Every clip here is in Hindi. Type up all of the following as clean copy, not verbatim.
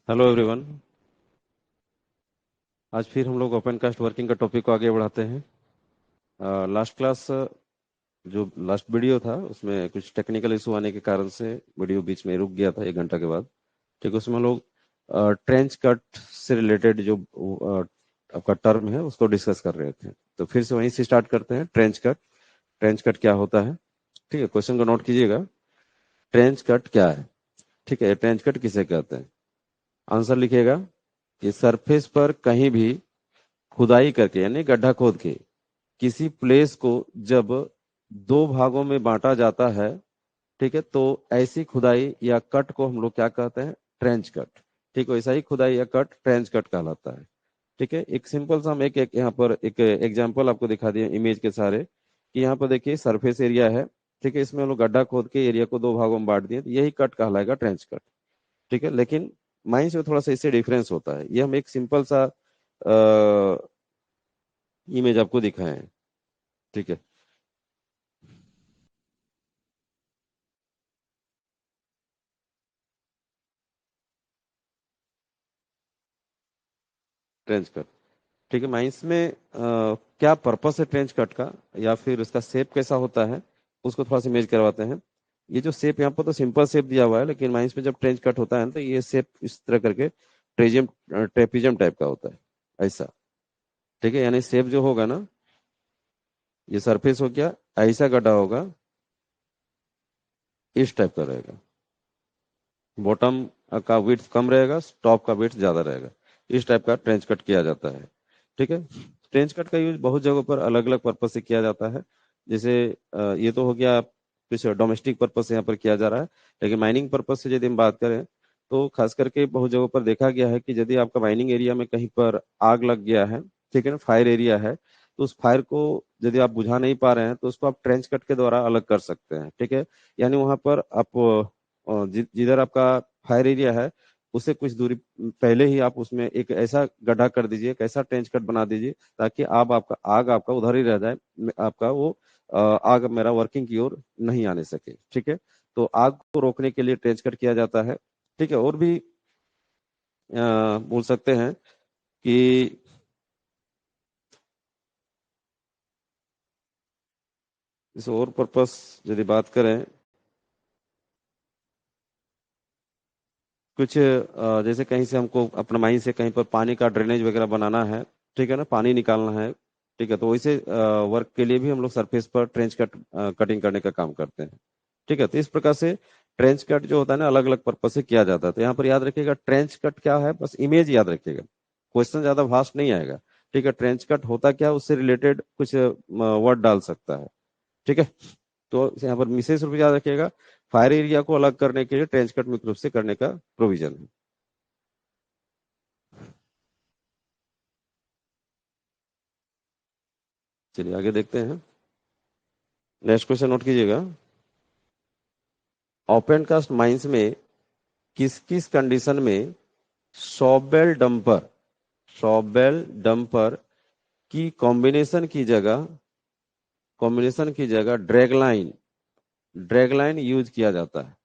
Hello everyone. आज फिर हम लोग ओपन कास्ट वर्किंग का टॉपिक को आगे बढ़ाते हैं। लास्ट क्लास जो लास्ट वीडियो था उसमें कुछ टेक्निकल इशू आने के कारण से वीडियो बीच में रुक गया था 1 घंटा के बाद। ठीक है, उसमें हम लोग ट्रेंच कट से रिलेटेड जो आपका टर्म है उसको डिस्कस कर रहे थे। तो फिर से वहीं से स्टार्ट करते हैं। ट्रेंच कट, ट्रेंच कट क्या होता है? ठीक है, क्वेश्चन को नोट कीजिएगा। ट्रेंच कट क्या है? ठीक है, ट्रेंच कट किसे कहते हैं? आंसर लिखिएगा कि सरफेस पर कहीं भी खुदाई करके यानी गड्ढा खोद के किसी प्लेस को जब दो भागों में बांटा जाता है, ठीक है, तो ऐसी खुदाई या कट को हम लोग क्या कहते हैं? Trench cut. ठीक है, वैसा ही खुदाई या कट ट्रेंच कट कहलाता है। ठीक है, एक सिंपल सा हम एक यहाँ पर एक एग्जांपल आपको दिखा दिए इमेज के सारे कि यहाँ पर देखिए सरफेस एरिया है। ठीक है, इसमें हम लोग गड्ढा खोद के एरिया को दो भागों में बांट दिए, तो यही कट कहलाएगा, ट्रेंच कट। ठीक है, लेकिन माइंस में थोड़ा सा इससे डिफरेंस होता है। ये हम एक सिंपल सा इमेज आपको दिखाए हैं। ठीक है, ट्रेंच कट। ठीक है, माइंस में क्या पर्पस है ट्रेंच कट का या फिर उसका शेप कैसा होता है उसको थोड़ा सा इमेज करवाते हैं। ये जो शेप यहाँ पर तो सिंपल शेप दिया हुआ है, लेकिन माइंस में जब ट्रेंच कट होता है ना, तो ये शेप इस तरह करके ट्रेजियम ट्रेपिजियम टाइप का होता है, ऐसा। ठीक है, यानी शेप जो होगा ना, ये सरफेस हो गया, ऐसा गड्ढा होगा, इस टाइप का रहेगा। बॉटम का विड्थ कम रहेगा, टॉप का विड्थ ज्यादा रहेगा। इस टाइप का ट्रेंच कट किया जाता है। ठीक है, ट्रेंच कट का यूज बहुत जगहों पर अलग अलग पर्पज से किया जाता है। जैसे ये तो हो गया कुछ डोमेस्टिक पर्पज से यहाँ पर किया जा रहा है, लेकिन माइनिंग पर्पज से यदि हम बात करें तो खास करके बहुत जगहों पर देखा गया है कि यदि आपका माइनिंग एरिया में कहीं पर आग लग गया है, ठीक है ना, फायर एरिया है, तो उस फायर को यदि आप बुझा नहीं पा रहे हैं तो उसको आप ट्रेंच कट के द्वारा अलग कर सकते हैं। ठीक है, यानी वहां पर आप जिधर आपका फायर एरिया है उससे कुछ दूरी पहले ही आप उसमें एक ऐसा गड्ढा कर दीजिए, एक ऐसा ट्रेंच कट बना दीजिए ताकि आग आपका उधर ही रह जाए, आपका वो आग मेरा वर्किंग की ओर नहीं आने सके। ठीक है, तो आग को रोकने के लिए ट्रेंच कट किया जाता है। ठीक है, और भी बोल सकते हैं कि इस और पर्पस यदि बात करें, कुछ जैसे कहीं से हमको अपना माइन से कहीं पर पानी का ड्रेनेज वगैरह बनाना है, ठीक है ना, पानी निकालना है। ठीक है, तो वैसे वर्क के लिए भी हम लोग सरफेस पर ट्रेंच कट कटिंग करने का काम करते हैं। ठीक है, तो इस प्रकार से ट्रेंच कट जो होता है ना, अलग अलग पर्पज से किया जाता है। तो यहाँ पर याद रखिएगा ट्रेंच कट क्या है, बस इमेज याद रखिएगा, क्वेश्चन ज्यादा भास्ट नहीं आएगा। ठीक है, ट्रेंच कट होता क्या है उससे रिलेटेड कुछ वर्ड डाल सकता है। ठीक है, तो यहाँ पर विशेष रूप से याद रखिएगा, फायर एरिया को अलग करने के लिए ट्रेंच कट मुख्य रूप से करने का प्रोविजन है। चलिए आगे देखते हैं। नेक्स्ट क्वेश्चन नोट कीजिएगा। ओपन कास्ट माइंस में किस किस कंडीशन में शॉवेल डंपर की कॉम्बिनेशन की जगह ड्रैग लाइन यूज किया जाता है।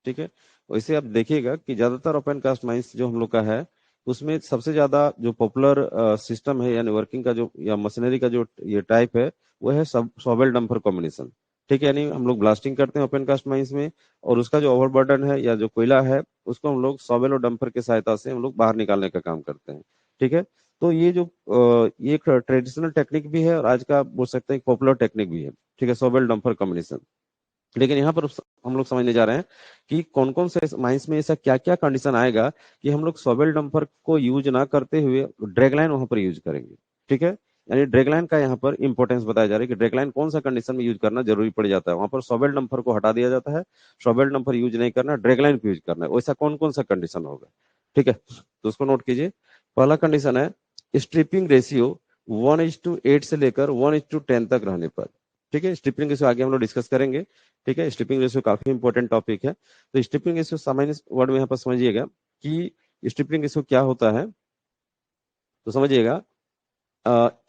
ठीक है, वैसे आप देखिएगा कि ज्यादातर ओपन कास्ट माइंस जो हम लोग का है उसमें सबसे ज्यादा जो पॉपुलर सिस्टम है यानी वर्किंग का जो या मशीनरी का जो ये टाइप है वो है सब शॉवेल डंपर कॉम्बिनेशन। ठीक है, यानी हम लोग ब्लास्टिंग करते हैं ओपन कास्ट माइंस में, और उसका जो ओवरबर्डन है या जो कोयला है उसको हम लोग शॉवेल और डंपर की सहायता से हम लोग बाहर निकालने का काम करते हैं। ठीक है, तो ये जो ये एक ट्रेडिशनल टेक्निक भी है और आज का बोल सकते हैं पॉपुलर टेक्निक भी है। ठीक है, शॉवेल डंपर कॉम्बिनेशन। लेकिन यहाँ पर हम लोग समझने जा रहे हैं कि कौन कौन से माइंस में ऐसा क्या क्या कंडीशन आएगा कि हम लोग सॉवेल डंपर को यूज ना करते हुए ड्रैगलाइन वहां पर यूज करेंगे। ठीक है, यानी ड्रैगलाइन का यहाँ पर इंपॉर्टेंस बताया जा रहा है कि ड्रैगलाइन कौन सा कंडीशन में यूज करना जरूरी पड़ जाता है, वहां पर सॉवेल डंपर को हटा दिया जाता है, सॉवेल डंपर यूज नहीं करना, ड्रैगलाइन को यूज करना है। वैसा कौन कौन सा कंडीशन होगा? ठीक है, तो उसको नोट कीजिए। पहला कंडीशन है स्ट्रिपिंग रेशियो 1:8 से लेकर 1:10 तक रहने पर। ठीक है, स्ट्रिपिंग रेशियो आगे हम लोग डिस्कस करेंगे। ठीक है, स्ट्रिपिंग रेशियो काफी इंपॉर्टेंट टॉपिक है। तो स्ट्रिपिंग रेशियो सामान्य वर्ड में यहाँ पर समझिएगा कि स्ट्रिपिंग रेशियो क्या होता है। तो समझिएगा,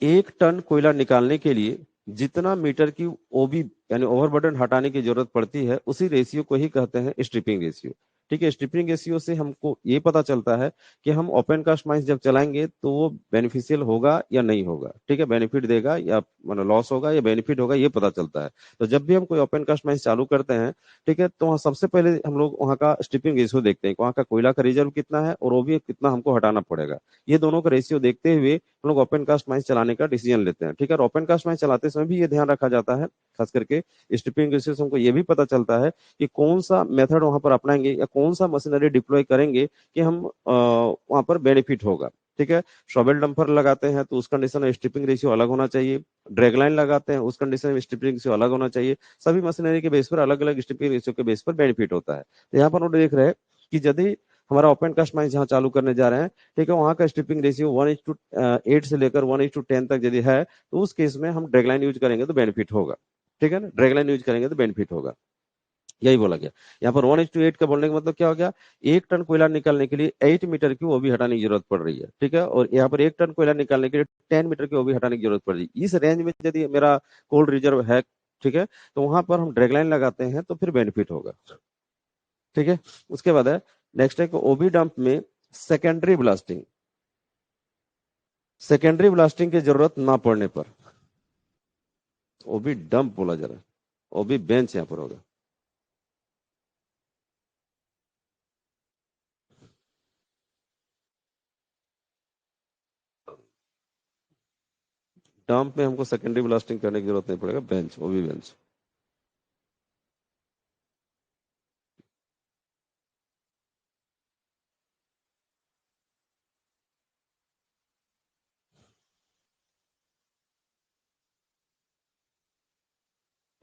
1 टन कोयला निकालने के लिए जितना मीटर की ओबी यानी ओवरबर्डन हटाने की जरूरत पड़ती है उसी रेशियो को ही कहते हैं स्ट्रिपिंग रेशियो। ठीक है। स्ट्रिपिंग रेशियो से हमको ये पता चलता है कि हम ओपन कास्ट माइंस जब चलाएंगे तो वो बेनिफिशियल होगा या नहीं होगा, ठीक है, बेनिफिट देगा या मतलब लॉस होगा या बेनिफिट होगा, ये पता चलता है। तो जब भी हम कोई ओपन कास्ट माइंस चालू करते हैं, ठीक है, तो वहाँ सबसे पहले हम लोग वहाँ का स्ट्रिपिंग रेशियो देखते हैं, वहाँ का कोयला का रिजर्व कितना है और वो भी कितना हमको हटाना पड़ेगा। ये दोनों का रेशियो देखते हुए हम लोग ओपन कास्ट माइंस चलाने का डिसीजन लेते हैं, ठीक है। और ओपन कास्ट माइंस चलाते समय भी ये ध्यान रखा जाता है, खास करके स्ट्रिपिंग रेशियो से हमको ये भी पता चलता है कि कौन सा मेथड वहां पर अपनाएंगे या कौन सा मशीनरी डिप्लॉय करेंगे कि हम वहां पर बेनिफिट होगा, ठीक है। शॉवेल डंपर लगाते हैं तो उस कंडीशन में स्ट्रिपिंग रेशियो अलग होना चाहिए। ड्रैग लाइन लगाते हैं उस कंडीशन में स्ट्रिपिंग रेशियो अलग होना चाहिए। सभी मशीनरी के बेस पर अलग अलग स्ट्रिपिंग रेशियो के बेस पर बेनिफिट होता है। तो यहाँ पर हम देख रहे हैं कि यदि हमारा ओपन कास्ट माइंस जहाँ चालू करने जा रहे हैं, ठीक है, वहां का स्ट्रिपिंग रेशियो 1:8 से लेकर 1:10 तक यदि है तो उस केस में हम ड्रैग लाइन यूज करेंगे तो बेनिफिट होगा, ठीक है ना। ड्रैग लाइन यूज करेंगे तो बेनिफिट होगा, यही बोला गया। यहाँ पर 1:8 का बोलने का मतलब क्या हो गया, 1 टन कोयला निकालने के लिए 8 मीटर की वो भी हटाने की जरूरत पड़ रही है, ठीक है। और यहाँ पर 1 टन कोयला निकालने के लिए 10 मीटर की वो भी हटाने की जरूरत पड़ रही है। इस रेंज में यदि मेरा कोल्ड रिजर्व है, ठीक है, तो वहां पर हम ड्रैग लाइन लगाते हैं तो फिर बेनिफिट होगा, ठीक है। उसके बाद है नेक्स्ट है ओबी डंप में सेकेंडरी ब्लास्टिंग। सेकेंडरी ब्लास्टिंग की जरूरत ना पड़ने पर ओबी डंप बोला जा रहा है, ओबी बेंच यहाँ पर होगा। डंप में हमको सेकेंडरी ब्लास्टिंग करने की जरूरत नहीं पड़ेगा, बेंच, ओबी बेंच।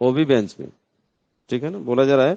ओबी बेंच में, ठीक है ना, बोला जा रहा है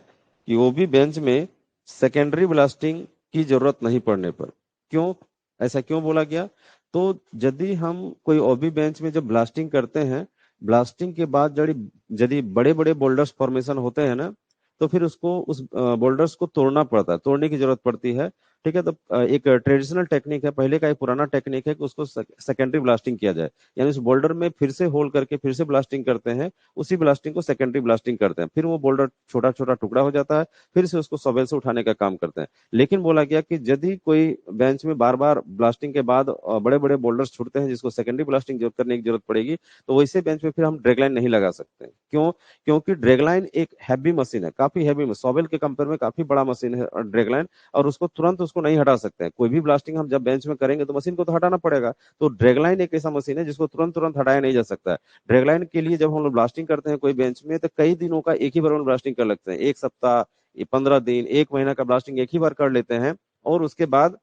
कि ओबी बेंच में सेकेंडरी ब्लास्टिंग की जरूरत नहीं पड़ने पर। क्यों, ऐसा क्यों बोला गया? तो यदि हम कोई ओबी बेंच में जब ब्लास्टिंग करते हैं, ब्लास्टिंग के बाद यदि यदि बड़े बड़े बोल्डर्स फॉर्मेशन होते हैं ना, तो फिर उसको उस बोल्डर्स को तोड़ना पड़ता है, तोड़ने की जरूरत पड़ती है, ठीक है। तो एक ट्रेडिशनल टेक्निक है, पहले का एक पुराना टेक्निक है कि उसको सेकेंडरी ब्लास्टिंग किया जाए, यानी उस बोल्डर में फिर से होल करके फिर से ब्लास्टिंग करते हैं, उसी ब्लास्टिंग को सेकेंडरी ब्लास्टिंग करते हैं, फिर वो बोल्डर छोटा छोटा टुकड़ा हो जाता है, फिर से उसको शॉवेल से उठाने का काम करते हैं। लेकिन बोला गया कि यदि कोई बेंच में बार बार ब्लास्टिंग के बाद बड़े बड़े बोल्डर्स छूटते हैं जिसको सेकेंडरी ब्लास्टिंग करने की जरूरत पड़ेगी, तो वैसे बेंच में फिर हम ड्रैगलाइन नहीं लगा सकते। क्यों? क्योंकि ड्रैगलाइन एक हैवी मशीन है, काफी हैवी, शॉवेल के कंपेयर में काफी बड़ा मशीन है ड्रैगलाइन, और उसको तुरंत उसको नहीं हटा सकते हैं। कोई भी ब्लास्टिंग हम जब बेंच में करेंगे तो मशीन को तो हटाना पड़ेगा। तो ड्रैगलाइन एक ऐसा मशीन है जिसको तुरंत तुरंत हटाया नहीं जा सकता है। ड्रैगलाइन के लिए जब हम लोग ब्लास्टिंग करते हैं कोई बेंच में, तो कई दिनों का एक ही बार में ब्लास्टिंग कर लगते हैं, 1 सप्ताह, 15 दिन, 1 महीना का ब्लास्टिंग एक ही बार कर लेते हैं, और उसके बाद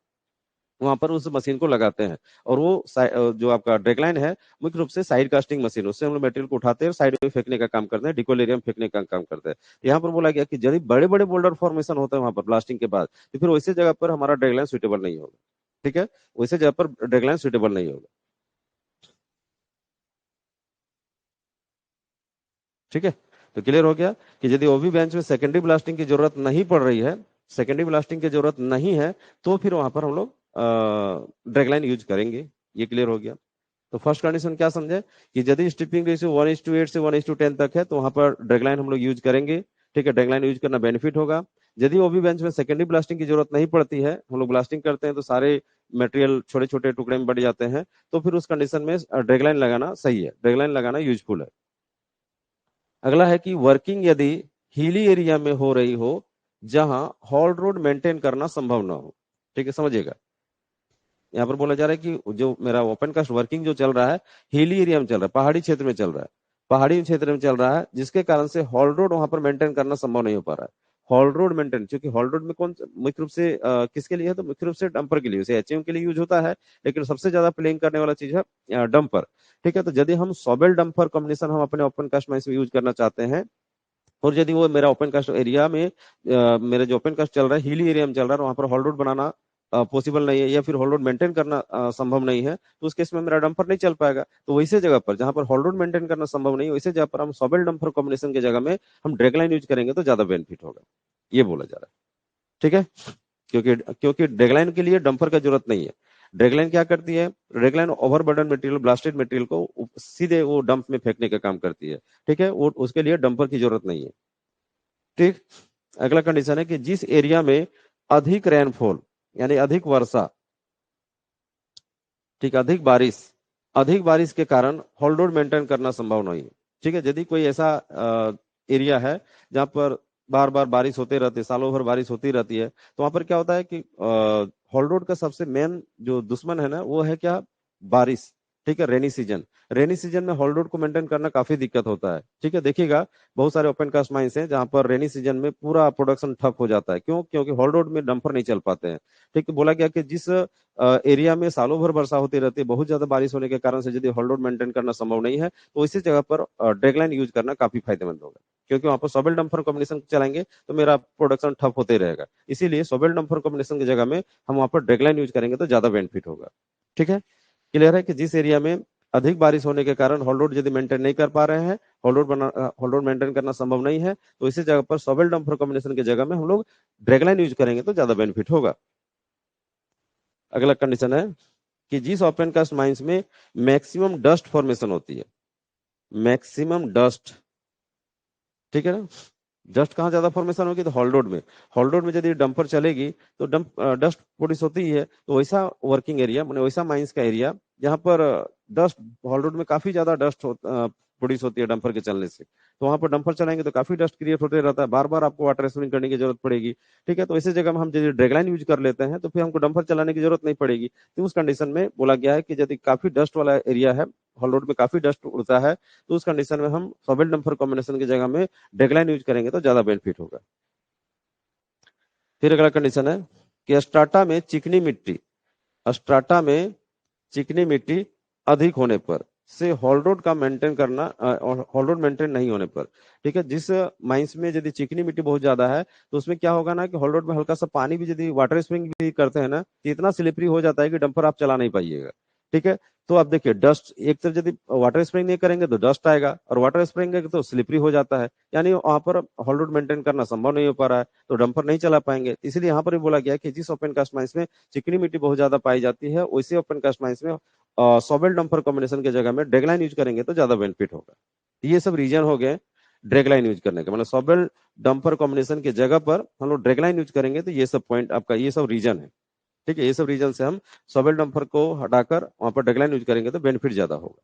वहां पर उस मशीन को लगाते हैं। और वो जो आपका ड्रैगलाइन है मुख्य रूप से साइड कास्टिंग मशीन, उससे हम लोग मटेरियल को उठाते हैं और साइड में फेंकने का काम करते हैं, डिकोलेरियम फेंकने का काम करते हैं। यहाँ पर बोला गया कि यदि बड़े बड़े बोल्डर फॉर्मेशन होता है वहां पर ब्लास्टिंग के बाद, तो फिर वैसे जगह पर हमारा ड्रैगलाइन सुटेबल नहीं होगा, ठीक है, वैसे जगह पर ड्रैगलाइन सुटेबल नहीं होगा, ठीक है। तो क्लियर हो गया कि यदि ओबी बेंच में सेकेंडरी ब्लास्टिंग की जरूरत नहीं पड़ रही है, सेकेंडरी ब्लास्टिंग की जरूरत नहीं है, तो फिर वहां पर हम लोग ड्रैगलाइन यूज करेंगे। ये क्लियर हो गया। तो फर्स्ट कंडीशन क्या समझे कि यदि स्ट्रिपिंग रेशियो 1:8 से 1:10 तक है तो वहां पर ड्रैगलाइन हम लोग यूज करेंगे, ठीक है, ड्रैगलाइन यूज करना बेनिफिट होगा। यदि ओबी बेंच में सेकेंडरी ब्लास्टिंग की जरूरत नहीं पड़ती है, हम लोग ब्लास्टिंग करते हैं तो सारे मटेरियल छोटे छोटे टुकड़े में बढ़ जाते हैं, तो फिर उस कंडीशन में ड्रैगलाइन लगाना सही है, ड्रैगलाइन लगाना यूजफुल है। अगला है कि वर्किंग यदि हिली एरिया में हो रही हो जहां हॉल रोड मेंटेन करना संभव ना हो, ठीक है, समझिएगा। यहाँ पर बोला जा रहा है कि जो मेरा ओपन कास्ट वर्किंग जो चल रहा है, हिली एरिया में चल रहा है, पहाड़ी क्षेत्र में चल रहा है, पहाड़ी क्षेत्र में चल रहा है, जिसके कारण से हॉल रोड वहां पर मेंटेन करना संभव नहीं हो पा रहा है। हॉल रोड मेंटेन, क्योंकि हॉल रोड में कौन मुख्य रूप से किसके लिए है, तो मुख्य रूप से डंपर के लिए, उसे एचएम के लिए यूज होता है, लेकिन सबसे ज्यादा प्लेइंग करने वाला चीज है डंपर, ठीक है। तो यदि हम सॉबेल डंपर कॉम्बिनेशन हम अपने ओपन कास्ट में यूज करना चाहते हैं, और यदि वो मेरा ओपन कास्ट एरिया में मेरा जो ओपन कास्ट चल रहा है हिली एरिया में चल रहा है, वहां पर हॉल रोड बनाना पॉसिबल नहीं है या फिर हॉल रोड मेंटेन करना संभव नहीं है, तो उस केस में मेरा डंपर नहीं चल पाएगा। तो वैसे जगह पर जहां पर हॉल रोड मेंटेन करना संभव नहीं है, वैसे जगह पर हम सॉबेल डंपर कॉम्बिनेशन की जगह में हम ड्रैगलाइन यूज करेंगे तो ज्यादा बेनिफिट होगा, ये बोला जा रहा है, ठीक है। क्योंकि क्योंकि ड्रैगलाइन के लिए डंपर का जरूरत नहीं है। ड्रैगलाइन क्या करती है, dragline overburden material, blasted material को सीधे वो डंप में फेंकने का काम करती है, ठीक है, वो उसके लिए डंपर की जरूरत नहीं है, ठीक। अगला कंडीशन है कि जिस एरिया में अधिक रेनफॉल यानी अधिक वर्षा, ठीक, अधिक बारिश के कारण हॉल रोड मेंटेन करना संभव नहीं है। ठीक है, यदि कोई ऐसा एरिया है जहाँ पर बार बार बारिश होते रहती है, सालों भर बारिश होती रहती है, तो वहां पर क्या होता है कि हॉल रोड का सबसे मेन जो दुश्मन है ना, वो है क्या, बारिश। ठीक है, रेनी सीजन में हॉल रोड को मेंटेन करना काफी दिक्कत होता है। ठीक है, देखिएगा बहुत सारे ओपन कास्ट माइंस हैं जहां पर रेनी सीजन में पूरा प्रोडक्शन ठप हो जाता है। क्यों? क्योंकि हॉल रोड में डंपर नहीं चल पाते हैं। ठीक है, बोला गया कि जिस एरिया में सालों भर वर्षा होती रहती है, बहुत ज्यादा बारिश होने के कारण से यदि हॉल रोड मेंटेन करना संभव नहीं है, तो इसी जगह पर ड्रैगलाइन यूज करना काफी फायदेमंद होगा। क्योंकि वहां पर सोबल डंपर कॉम्बिनेशन चलाएंगे तो मेरा प्रोडक्शन ठप होते रहेगा। इसीलिए सोबल डंपर कॉम्बिनेशन की जगह में हम वहां पर ड्रैगलाइन यूज करेंगे तो ज्यादा बेनिफिट होगा। ठीक है, क्लियर है कि जिस एरिया में अधिक बारिश होने के कारण हॉल रोड यदि मेंटेन नहीं कर पा रहे हैं, हॉल रोड मेंटेन करना संभव नहीं है, तो इसी जगह पर सोबल डंपर कॉम्बिनेशन की जगह में हम लोग ड्रैगलाइन यूज करेंगे तो ज्यादा बेनिफिट होगा। अगला कंडीशन है कि जिस ओपन कास्ट माइंस में मैक्सिमम डस्ट फॉर्मेशन होती है, मैक्सिमम डस्ट, ठीक है ना, डस्ट कहाँ ज्यादा फॉर्मेशन होगी? तो हॉल रोड में। हॉल रोड में यदि डंपर चलेगी तो डस्ट प्रोड्यूस होती ही है, तो वैसा वर्किंग एरिया मैंने वैसा माइंस का एरिया जहाँ पर डस्ट, हॉल रोड में काफी ज्यादा डस्ट प्रोड्यूस होती है डंपर के चलने से, तो वहां पर डंपर चलाएंगे तो काफी डस्ट क्रिएट होते रहता है, बार बार आपको वाटर स्प्रिंग करने की जरूरत पड़ेगी। ठीक है, तो इसी जगह में हम यदि ड्रैगलाइन यूज कर लेते हैं तो फिर हमको डंपर चलाने की जरूरत नहीं पड़ेगी। तो उस कंडीशन में बोला गया है कि यदि काफी डस्ट वाला एरिया है, हॉल रोड में काफी डस्ट उड़ता है, तो उस कंडीशन में हम सोबल डंपर कॉम्बिनेशन की जगह में ड्रैगलाइन यूज करेंगे तो ज्यादा बेनिफिट होगा। फिर अगला कंडीशन है कि स्ट्राटा में चिकनी मिट्टी अधिक होने पर से हॉल रोड का मेंटेन करना, हॉल रोड मेंटेन नहीं होने पर। ठीक है, जिस माइंस में यदि चिकनी मिट्टी बहुत ज्यादा है तो उसमें क्या होगा ना कि हॉल रोड में हल्का सा पानी भी यदि वाटर स्प्रिंग भी करते हैं ना, तो इतना स्लिपरी हो जाता है कि डंपर आप चला नहीं पाइएगा। ठीक है, तो आप देखिए डस्ट एक तरफ यदि वाटर स्प्रिंग नहीं करेंगे तो डस्ट आएगा, और वाटर स्प्रिंग तो स्लिपरी हो जाता है, यानी वहां पर हॉल रोड मेंटेन करना संभव नहीं हो पा रहा है, तो डंपर नहीं चला पाएंगे। इसलिए यहाँ पर भी बोला गया कि जिस ओपन कास्ट माइंस में चिकनी मिट्टी बहुत ज्यादा पाई जाती है, वैसे ओपन कास्ट माइंस में सोबेल डंपर कॉम्बिनेशन की जगह में ड्रैगलाइन यूज करेंगे तो ज्यादा बेनिफिट होगा। ये सब रीजन हो गए ड्रैगलाइन यूज करने का, मतलब सोबेल डंपर कॉम्बिनेशन की जगह पर हम लोग ड्रैगलाइन यूज करेंगे, तो ये सब पॉइंट आपका, ये सब रीजन है। ठीक है, ये सब रीजन से हम सोबेल डंपर को हटाकर वहां पर ड्रैगलाइन यूज करेंगे तो बेनिफिट ज्यादा होगा।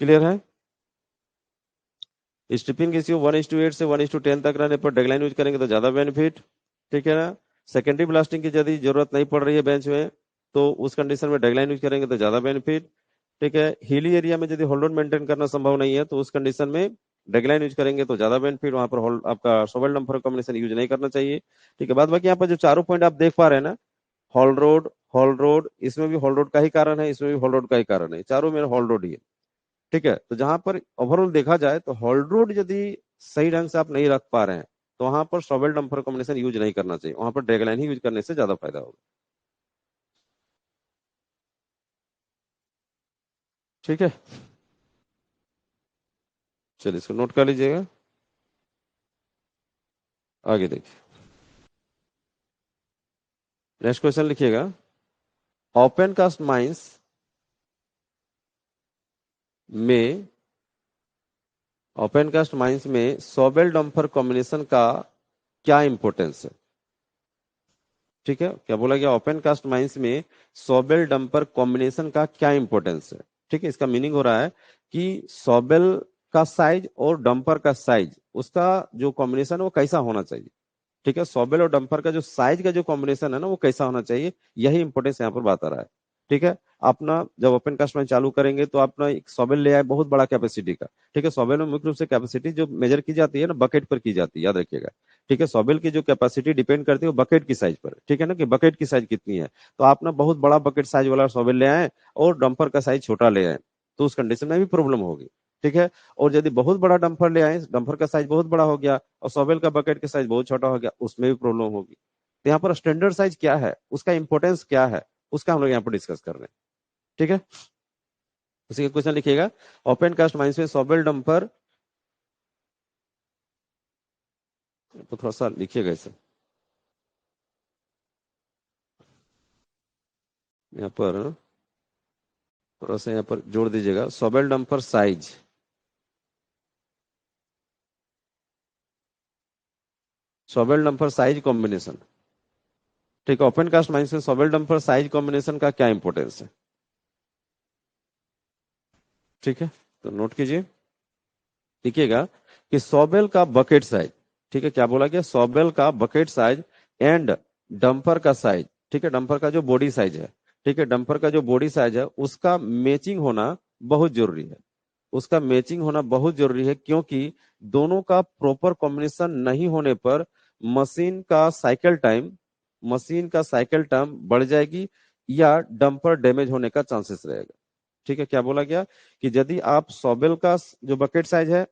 क्लियर है? स्ट्रिपिंग रेशियो 1:8 से 1:10 तक रहने पर ड्रैगलाइन यूज करेंगे तो ज्यादा बेनिफिट। ठीक है ना? सेकेंडरी ब्लास्टिंग की यदि जरूरत नहीं पड़ रही है बेंच में, तो उस कंडीशन में ड्रैगलाइन यूज करेंगे तो ज्यादा बेनिफिट। ठीक है, हिली एरिया में यदि होल्ड मेंटेन करना संभव नहीं है तो उस कंडीशन में ड्रैगलाइन यूज करेंगे तो ज्यादा बेनिफिट, वहां पर होल्ड आपका सोबल डंपर कॉम्बिनेशन यूज नहीं करना चाहिए। ठीक है, बाद बाकी यहाँ पर जो चारों पॉइंट आप देख पा रहे हैं ना, हॉल रोड, इसमें भी हॉल रोड का ही कारण है, इसमें भी हॉल रोड का ही कारण है, चारों में हॉल रोड ही है। ठीक है, तो जहां पर ओवरऑल देखा जाए तो हॉल रोड यदि सही ढंग से आप नहीं रख पा रहे हैं तो वहां पर सोबल डंपर कॉम्बिनेशन यूज नहीं करना चाहिए, वहां पर ड्रैगलाइन ही यूज करने से ज्यादा फायदा होगा। ठीक है, चलिए इसको नोट कर लीजिएगा। आगे देखिए, नेक्स्ट क्वेश्चन लिखिएगा। ओपन कास्ट माइंस में ओपन कास्ट माइंस में सोबेल डंपर कॉम्बिनेशन का क्या इंपॉर्टेंस है? ठीक है, क्या बोला गया? ओपन कास्ट माइंस में सोबेल डंपर कॉम्बिनेशन का क्या इंपॉर्टेंस है? ठीक है, इसका मीनिंग हो रहा है कि सोबेल का साइज और डंपर का साइज, उसका जो कॉम्बिनेशन है वो कैसा होना चाहिए। ठीक है, सोबेल और डंपर का जो साइज का जो कॉम्बिनेशन है ना, वो कैसा होना चाहिए, यही इंपॉर्टेंस यहाँ पर बात आ रहा है। ठीक है, अपना जब ओपन कास्ट में चालू करेंगे तो अपना एक सोबेल ले आए बहुत बड़ा कैपेसिटी का। ठीक है, सोबेल में मुख्य रूप से कैपेसिटी जो मेजर की जाती है ना, बकेट पर की जाती है, याद रखिएगा। ठीक है, सोबेल की जो कैपेसिटी डिपेंड करती है वो बकेट की साइज पर। ठीक है ना, कि बकेट की साइज कितनी है, तो आप ना बहुत बड़ा बकेट साइज वाला सोबेल ले आए और डंपर का साइज छोटा ले आए, तो उस कंडीशन में भी प्रॉब्लम होगी। ठीक है, और यदि बहुत बड़ा डंपर ले आए, डंपर का साइज बहुत बड़ा हो गया और सोबेल का बकेट का साइज बहुत छोटा हो गया, उसमें भी प्रॉब्लम होगी। तो यहाँ पर स्टैंडर्ड साइज क्या है, उसका इंपॉर्टेंस क्या है, उसका हम लोग यहाँ पर डिस्कस कर रहे हैं। ठीक है, उसी का क्वेश्चन लिखिएगा। ओपन कास्ट माइंस में सोबेल डंपर, तो थोड़ा सा लिखिएगा इसे यहाँ पर, थोड़ा सा यहाँ पर जोड़ दीजिएगा, Sobel dumper size. Shovel dumper size combination. ठीक है, ओपन कास्ट माइंस में सॉवेल डंपर साइज कॉम्बिनेशन का क्या इंपॉर्टेंस है? ठीक है, तो नोट कीजिए, देखिएगा कि सॉवेल का बकेट साइज, ठीक है, क्या बोला गया, सॉवेल का बकेट साइज एंड डंपर का साइज, ठीक है, डंपर का जो बॉडी साइज है, ठीक है, डंपर का जो बॉडी साइज है उसका मैचिंग होना बहुत जरूरी है। उसका मैचिंग होना बहुत जरूरी है, क्योंकि दोनों का प्रॉपर कॉम्बिनेशन नहीं होने पर मशीन का साइकिल टाइम मशीन का साइकिल टाइम बढ़ जाएगी या डंपर डैमेज होने का चांसेस रहेगा। ठीक है, क्या बोला गया कि यदि आप सॉवेल का जो बकेट साइज है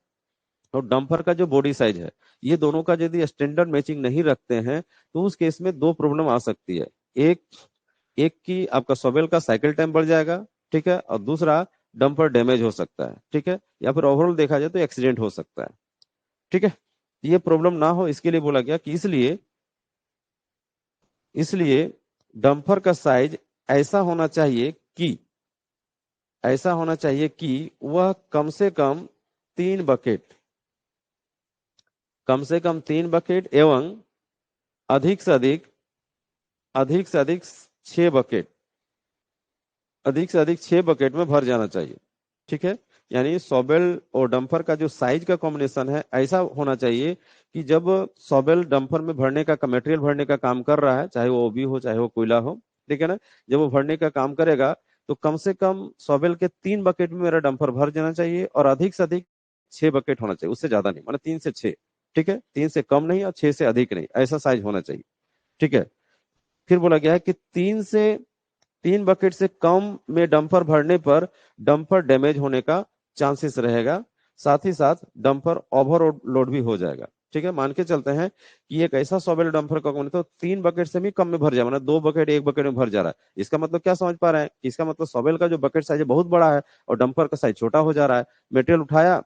और डंपर का जो बॉडी साइज है, ये दोनों का यदि स्टैंडर्ड मैचिंग नहीं रखते हैं तो उस केस में दो प्रॉब्लम आ सकती है। एक एक की आपका सॉवेल का साइकिल टाइम बढ़ जाएगा, ठीक है, और दूसरा डंपर डैमेज हो सकता है, ठीक है, या फिर ओवरऑल देखा जाए तो एक्सीडेंट हो सकता है। ठीक है, ये प्रॉब्लम ना हो इसके लिए बोला गया कि इसलिए इसलिए डंपर का साइज ऐसा होना चाहिए कि ऐसा होना चाहिए कि वह तीन बकेट कम से कम 3 बकेट एवं अधिक से अधिक अधिक से अधिक 6 बकेट अधिक से अधिक 6 बकेट में भर जाना चाहिए। ठीक है, यानी सॉवेल और डंपर का जो साइज का कॉम्बिनेशन है ऐसा होना चाहिए कि जब सॉवेल डंपर में भरने का मटेरियल भरने का काम कर रहा है, चाहे वो ओबी हो चाहे वो कोयला हो, ठीक है ना, जब वो भरने का काम करेगा तो कम से कम सॉवेल के 3 बकेट में मेरा डंपर भर जाना चाहिए और अधिक से अधिक 6 बकेट होना चाहिए, उससे ज्यादा नहीं, मतलब 3 से 6। ठीक है, 3 से कम नहीं और 6 से अधिक नहीं, ऐसा साइज होना चाहिए। ठीक है, फिर बोला गया है कि 3 बकेट से कम में डंपर भरने पर डंपर डैमेज होने का चांसेस रहेगा, साथ ही साथ डंपर ओवरलोड भी हो जाएगा। ठीक है, मान के चलते हैं कि एक ऐसा सॉवेल डंपर का तो 3 बकेट से भी कम में भर जाए, मतलब 2 बकेट 1 बकेट में भर जा रहा है, इसका मतलब क्या समझ पा रहे हैं? इसका मतलब सॉवेल का जो बकेट साइज है बहुत बड़ा है और डंपर का साइज छोटा हो जा रहा है। मटेरियल उठाया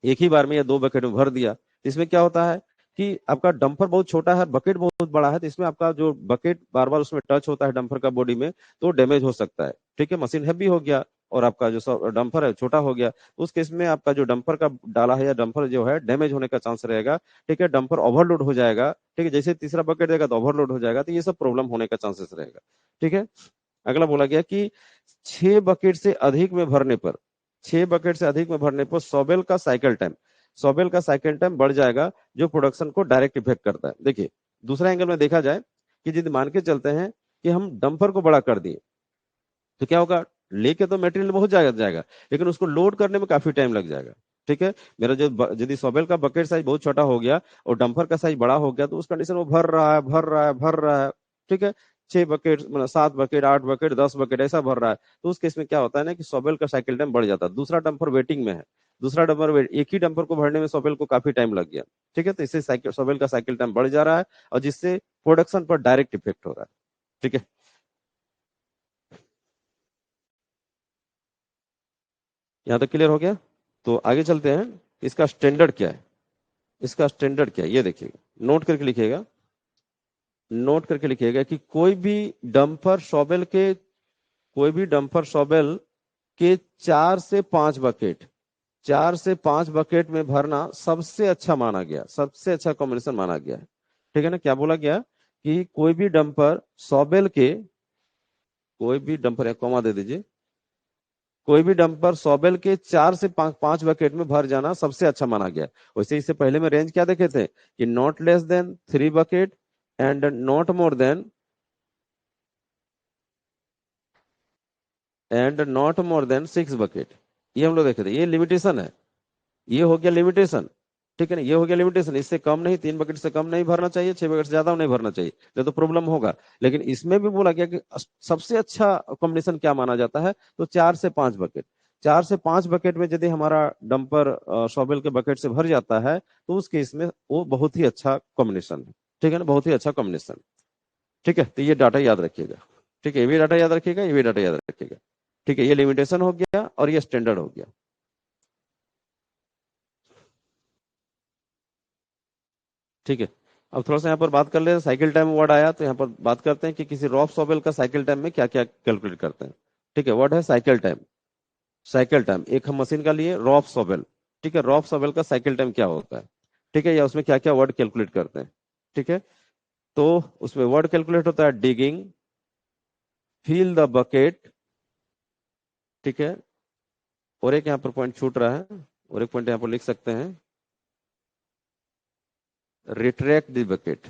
एक ही बार में या 2 बकेट में भर दिया, इसमें क्या होता है कि आपका डंपर बहुत छोटा है, बकेट बहुत बड़ा है, तो इसमें आपका जो बकेट बार बार उसमें टच होता है डंपर का बॉडी में तो डैमेज हो सकता है। ठीक है, मशीन हैवी हो गया और आपका जो डंपर है छोटा हो गया, तो उस केस में आपका जो डंपर का डाला है या डंपर जो है डैमेज होने का चांस रहेगा। ठीक है, डंपर ओवरलोड हो जाएगा, ठीक है, जैसे तीसरा बकेट देगा तो ओवरलोड हो जाएगा, तो ये सब प्रॉब्लम होने का चांसेस रहेगा। ठीक है, अगला बोला गया कि 6 बकेट से अधिक में भरने पर 6 बकेट से अधिक में भरने पर सॉवेल का साइकिल टाइम बढ़ जाएगा, जो प्रोडक्शन को डायरेक्ट इफेक्ट करता है। देखिए, दूसरा एंगल में देखा जाए कि यदि मान के चलते हैं कि हम डंपर को बड़ा कर दिए तो क्या होगा, लेके तो मटेरियल बहुत जाएगा लेकिन उसको लोड करने में काफी टाइम लग जाएगा। ठीक है, मेरा जो यदि सॉवेल का बकेट साइज बहुत छोटा हो गया और डंपर का साइज बड़ा हो गया तो उस कंडीशन में भर रहा है। ठीक है, 6 बकेट मतलब 7 बकेट 8 बकेट 10 बकेट ऐसा भर रहा है, तो उस केस में क्या होता है ना कि सॉवेल का साइकिल टाइम बढ़ जाता है। दूसरा डंपर वेटिंग में है, एक ही डंपर को भरने में सॉवेल को काफी टाइम लग गया। ठीक है, तो इससे सॉवेल का साइकिल टाइम बढ़ जा रहा है और जिससे प्रोडक्शन पर डायरेक्ट इफेक्ट हो रहा है। ठीक है, यहाँ तक क्लियर हो गया? तो आगे चलते हैं, इसका स्टैंडर्ड क्या है, इसका स्टैंडर्ड क्या है ये देखिएगा, नोट करके लिखिएगा, नोट करके लिखिएगा कि कोई भी डंपर शॉवेल के 4 से 5 बकेट 4 से 5 बकेट में भरना सबसे अच्छा माना गया, सबसे अच्छा कॉम्बिनेशन माना गया है। ठीक है ना, क्या बोला गया कि कोई भी डंपर या कॉमा दे दीजिए, कोई भी डंपर शॉवेल के 4 से 5 बकेट में भर जाना सबसे अच्छा माना गया। वैसे इससे पहले में रेंज क्या देखे थे कि not less than 3 bucket and not more than 6 bucket, ये हम लोग देखे थे, ये लिमिटेशन है, ये हो गया लिमिटेशन। ठीक है ना, ये हो गया लिमिटेशन, इससे कम नहीं, 3 बकेट से कम नहीं भरना चाहिए, 6 बकेट से ज्यादा नहीं भरना चाहिए, नहीं तो प्रॉब्लम होगा। लेकिन इसमें भी बोला गया कि सबसे अच्छा कॉम्बिनेशन क्या माना जाता है, तो 4 से 5 बकेट 4 से 5 बकेट में यदि हमारा डंपर शॉवेल के बकेट से भर जाता है तो उस केस में वो बहुत ही अच्छा कॉम्बिनेशन है। ठीक है ना, बहुत ही अच्छा कॉम्बिनेशन। ठीक है, तो ये डाटा याद रखिएगा। ठीक है, ये भी डाटा याद रखिएगा, ये भी डाटा याद रखिएगा। ठीक है, ये लिमिटेशन हो गया और ये स्टैंडर्ड हो गया। ठीक है, अब थोड़ा सा यहाँ पर बात कर ले, साइकिल टाइम वर्ड आया तो यहाँ पर बात करते हैं कि किसी रॉफ सॉवेल का साइकिल टाइम में क्या क्या कैलकुलेट करते हैं। ठीक है, वर्ड है साइकिल टाइम। साइकिल टाइम एक हम मशीन का लिए रॉफ सॉवेल। ठीक है, रॉफ सॉवेल का साइकिल टाइम क्या होता है, ठीक है, या उसमें क्या क्या वर्ड कैलकुलेट करते हैं। ठीक है, तो उसमें वर्ड कैलकुलेट होता है डिगिंग, फिल द बकेट, ठीक है। और एक यहाँ पर पॉइंट छूट रहा है, और एक पॉइंट यहाँ पर लिख सकते हैं, रिट्रैक्ट द बकेट,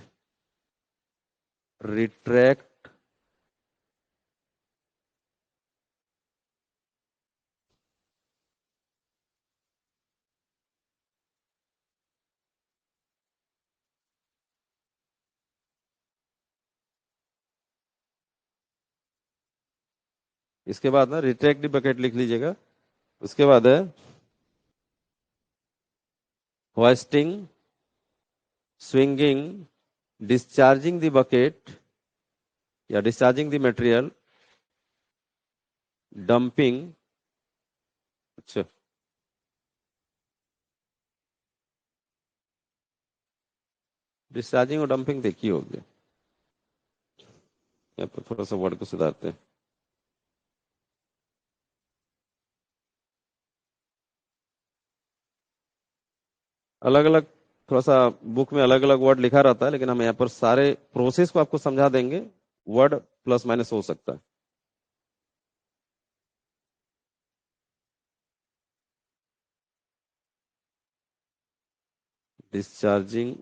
रिट्रैक्ट, इसके बाद ना रिट्रैक्ट द बकेट लिख लीजिएगा। उसके बाद है hoisting, swinging, discharging the bucket या डिस्चार्जिंग द मटेरियल, डंपिंग, अच्छा, डिस्चार्जिंग और डंपिंग देखिए हो गया। यहाँ पर थोड़ा सा वर्ड को सुधारते हैं। अलग अलग, थोड़ा सा बुक में अलग अलग वर्ड लिखा रहता है, लेकिन हम यहाँ पर सारे प्रोसेस को आपको समझा देंगे, वर्ड प्लस माइनस हो सकता है। डिस्चार्जिंग,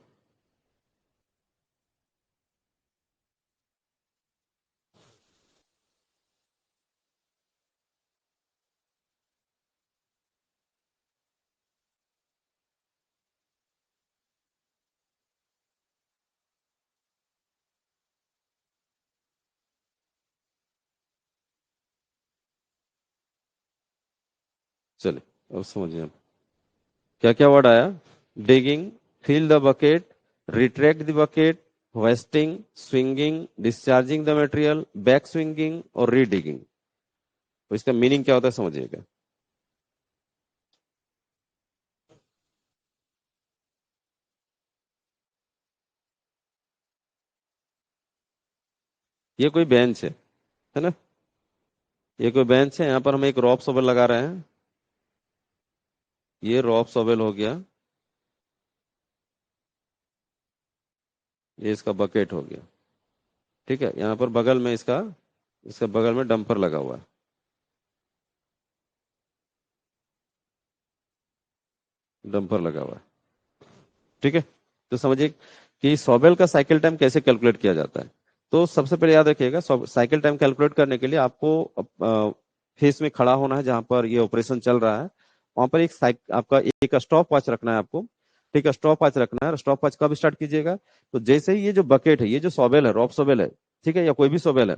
चलिए अब समझिए आप क्या क्या वर्ड आया। Digging, fill the bucket, retract the bucket, wasting, swinging, discharging the material, back swinging और रीडिगिंग। तो इसका मीनिंग क्या होता है समझिएगा। ये कोई बेंच है ना, ये कोई बेंच है, यहाँ पर हम एक रॉप सोबल लगा रहे हैं, ये रॉप सोबल हो गया, ये इसका बकेट हो गया, ठीक है। यहाँ पर बगल में इसका इसका बगल में डंपर लगा हुआ है, डंपर लगा हुआ है, ठीक है। तो समझिए कि सॉबेल का साइकिल टाइम कैसे कैलकुलेट किया जाता है। तो सबसे पहले याद रखिएगा, साइकिल टाइम कैलकुलेट करने के लिए आपको फेस में खड़ा होना है, जहां पर ये ऑपरेशन चल रहा है वहां पर आपका एक स्टॉप वॉच रखना है आपको, ठीक है। स्टॉप वॉच रखना है। स्टॉप वॉच कब स्टार्ट कीजिएगा, तो जैसे ही ये जो बकेट है, ये जो सॉबेल है, रॉप सॉबेल है, ठीक है, या कोई भी सॉबेल है,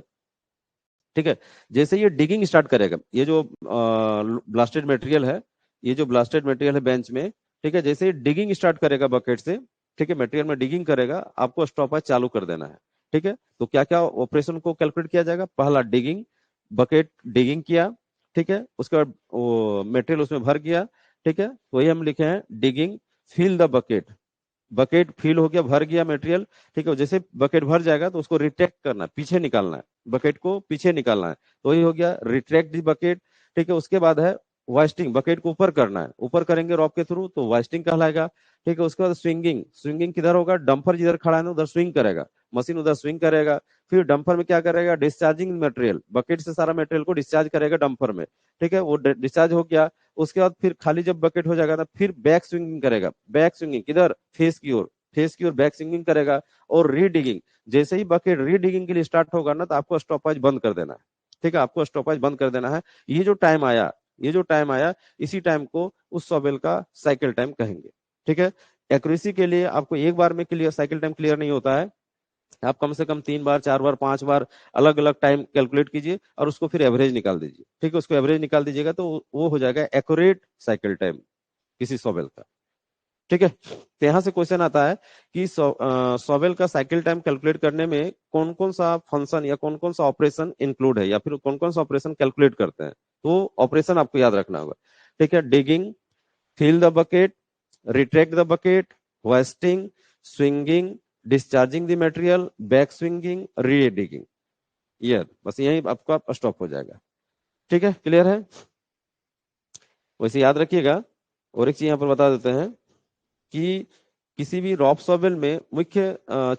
ठीक है, जैसे ये डिगिंग स्टार्ट करेगा, ये जो ब्लास्टेड मटेरियल है, ये जो ब्लास्टेड मटेरियल है बेंच में, ठीक है, जैसे ये डिगिंग स्टार्ट करेगा बकेट से, ठीक है, मटेरियल में डिगिंग करेगा, आपको स्टॉपवॉच चालू कर देना है, ठीक है। तो क्या क्या ऑपरेशन को कैलकुलेट किया जाएगा, पहला डिगिंग, बकेट डिगिंग किया, ठीक है, उसके बाद वो मटेरियल उसमें भर गया, ठीक है, वही हम लिखे हैं digging, fill the bucket, bucket fill हो गया, भर गया मटेरियल, ठीक है, जैसे बकेट भर जाएगा तो उसको रिट्रैक्ट करना है, पीछे निकालना है, बकेट को पीछे निकालना है, तो वही हो गया रिट्रैक्ट दी बकेट, ठीक है। उसके बाद है वाइस्टिंग, बकेट को ऊपर करना है, ऊपर करेंगे रॉप के थ्रू तो वाइस्टिंग कहलाएगा, ठीक है। उसके बाद स्विंगिंग, स्विंगिंग किधर होगा, डंपर जिधर खड़ा है ना उधर स्विंग करेगा, मशीन उधर स्विंग करेगा। फिर डंपर में क्या करेगा, डिस्चार्जिंग मटेरियल, बकेट से सारा मटेरियल को डिस्चार्ज करेगा डंपर में, ठीक है, वो डिस्चार्ज हो गया। उसके बाद फिर खाली जब बकेट हो जाएगा ना, फिर बैक स्विंगिंग करेगा, बैक स्विंगिंग किधर, फेस की ओर, फेस की ओर बैक स्विंगिंग करेगा। और रीडिगिंग, जैसे ही बकेट रीडिगिंग के लिए स्टार्ट होगा ना, तो आपको स्टॉपेज बंद कर देना है, ठीक है, आपको स्टॉपेज बंद कर देना है। ये जो टाइम आया, ये जो टाइम आया, इसी टाइम को उस सॉबेल का साइकिल टाइम कहेंगे, ठीक है। एक्यूरेसी के लिए आपको एक बार में क्लियर साइकिल टाइम क्लियर नहीं होता है, आप कम से कम 3 बार 4 बार 5 बार अलग अलग टाइम कैलकुलेट कीजिए और उसको फिर एवरेज निकाल दीजिए, ठीक है। उसको एवरेज निकाल दीजिएगा तो वो हो जाएगा एक्यूरेट साइकिल टाइम किसी सॉबेल का, ठीक है। तो यहाँ से क्वेश्चन आता है कि सॉवेल का साइकिल टाइम कैलकुलेट करने में कौन कौन सा फंक्शन या कौन कौन सा ऑपरेशन इंक्लूड है, या फिर कौन कौन सा ऑपरेशन कैलकुलेट करते हैं, तो ऑपरेशन आपको याद रखना होगा, ठीक है। Digging, fill the bucket, retract the bucket, wasting, swinging, discharging the material, back swinging, redigging, ये बस यही आपका स्टॉप हो जाएगा, ठीक है। क्लियर है, वैसे याद रखिएगा। और एक चीज यहाँ पर बता देते हैं कि किसी भी रॉप सॉवेल में मुख्य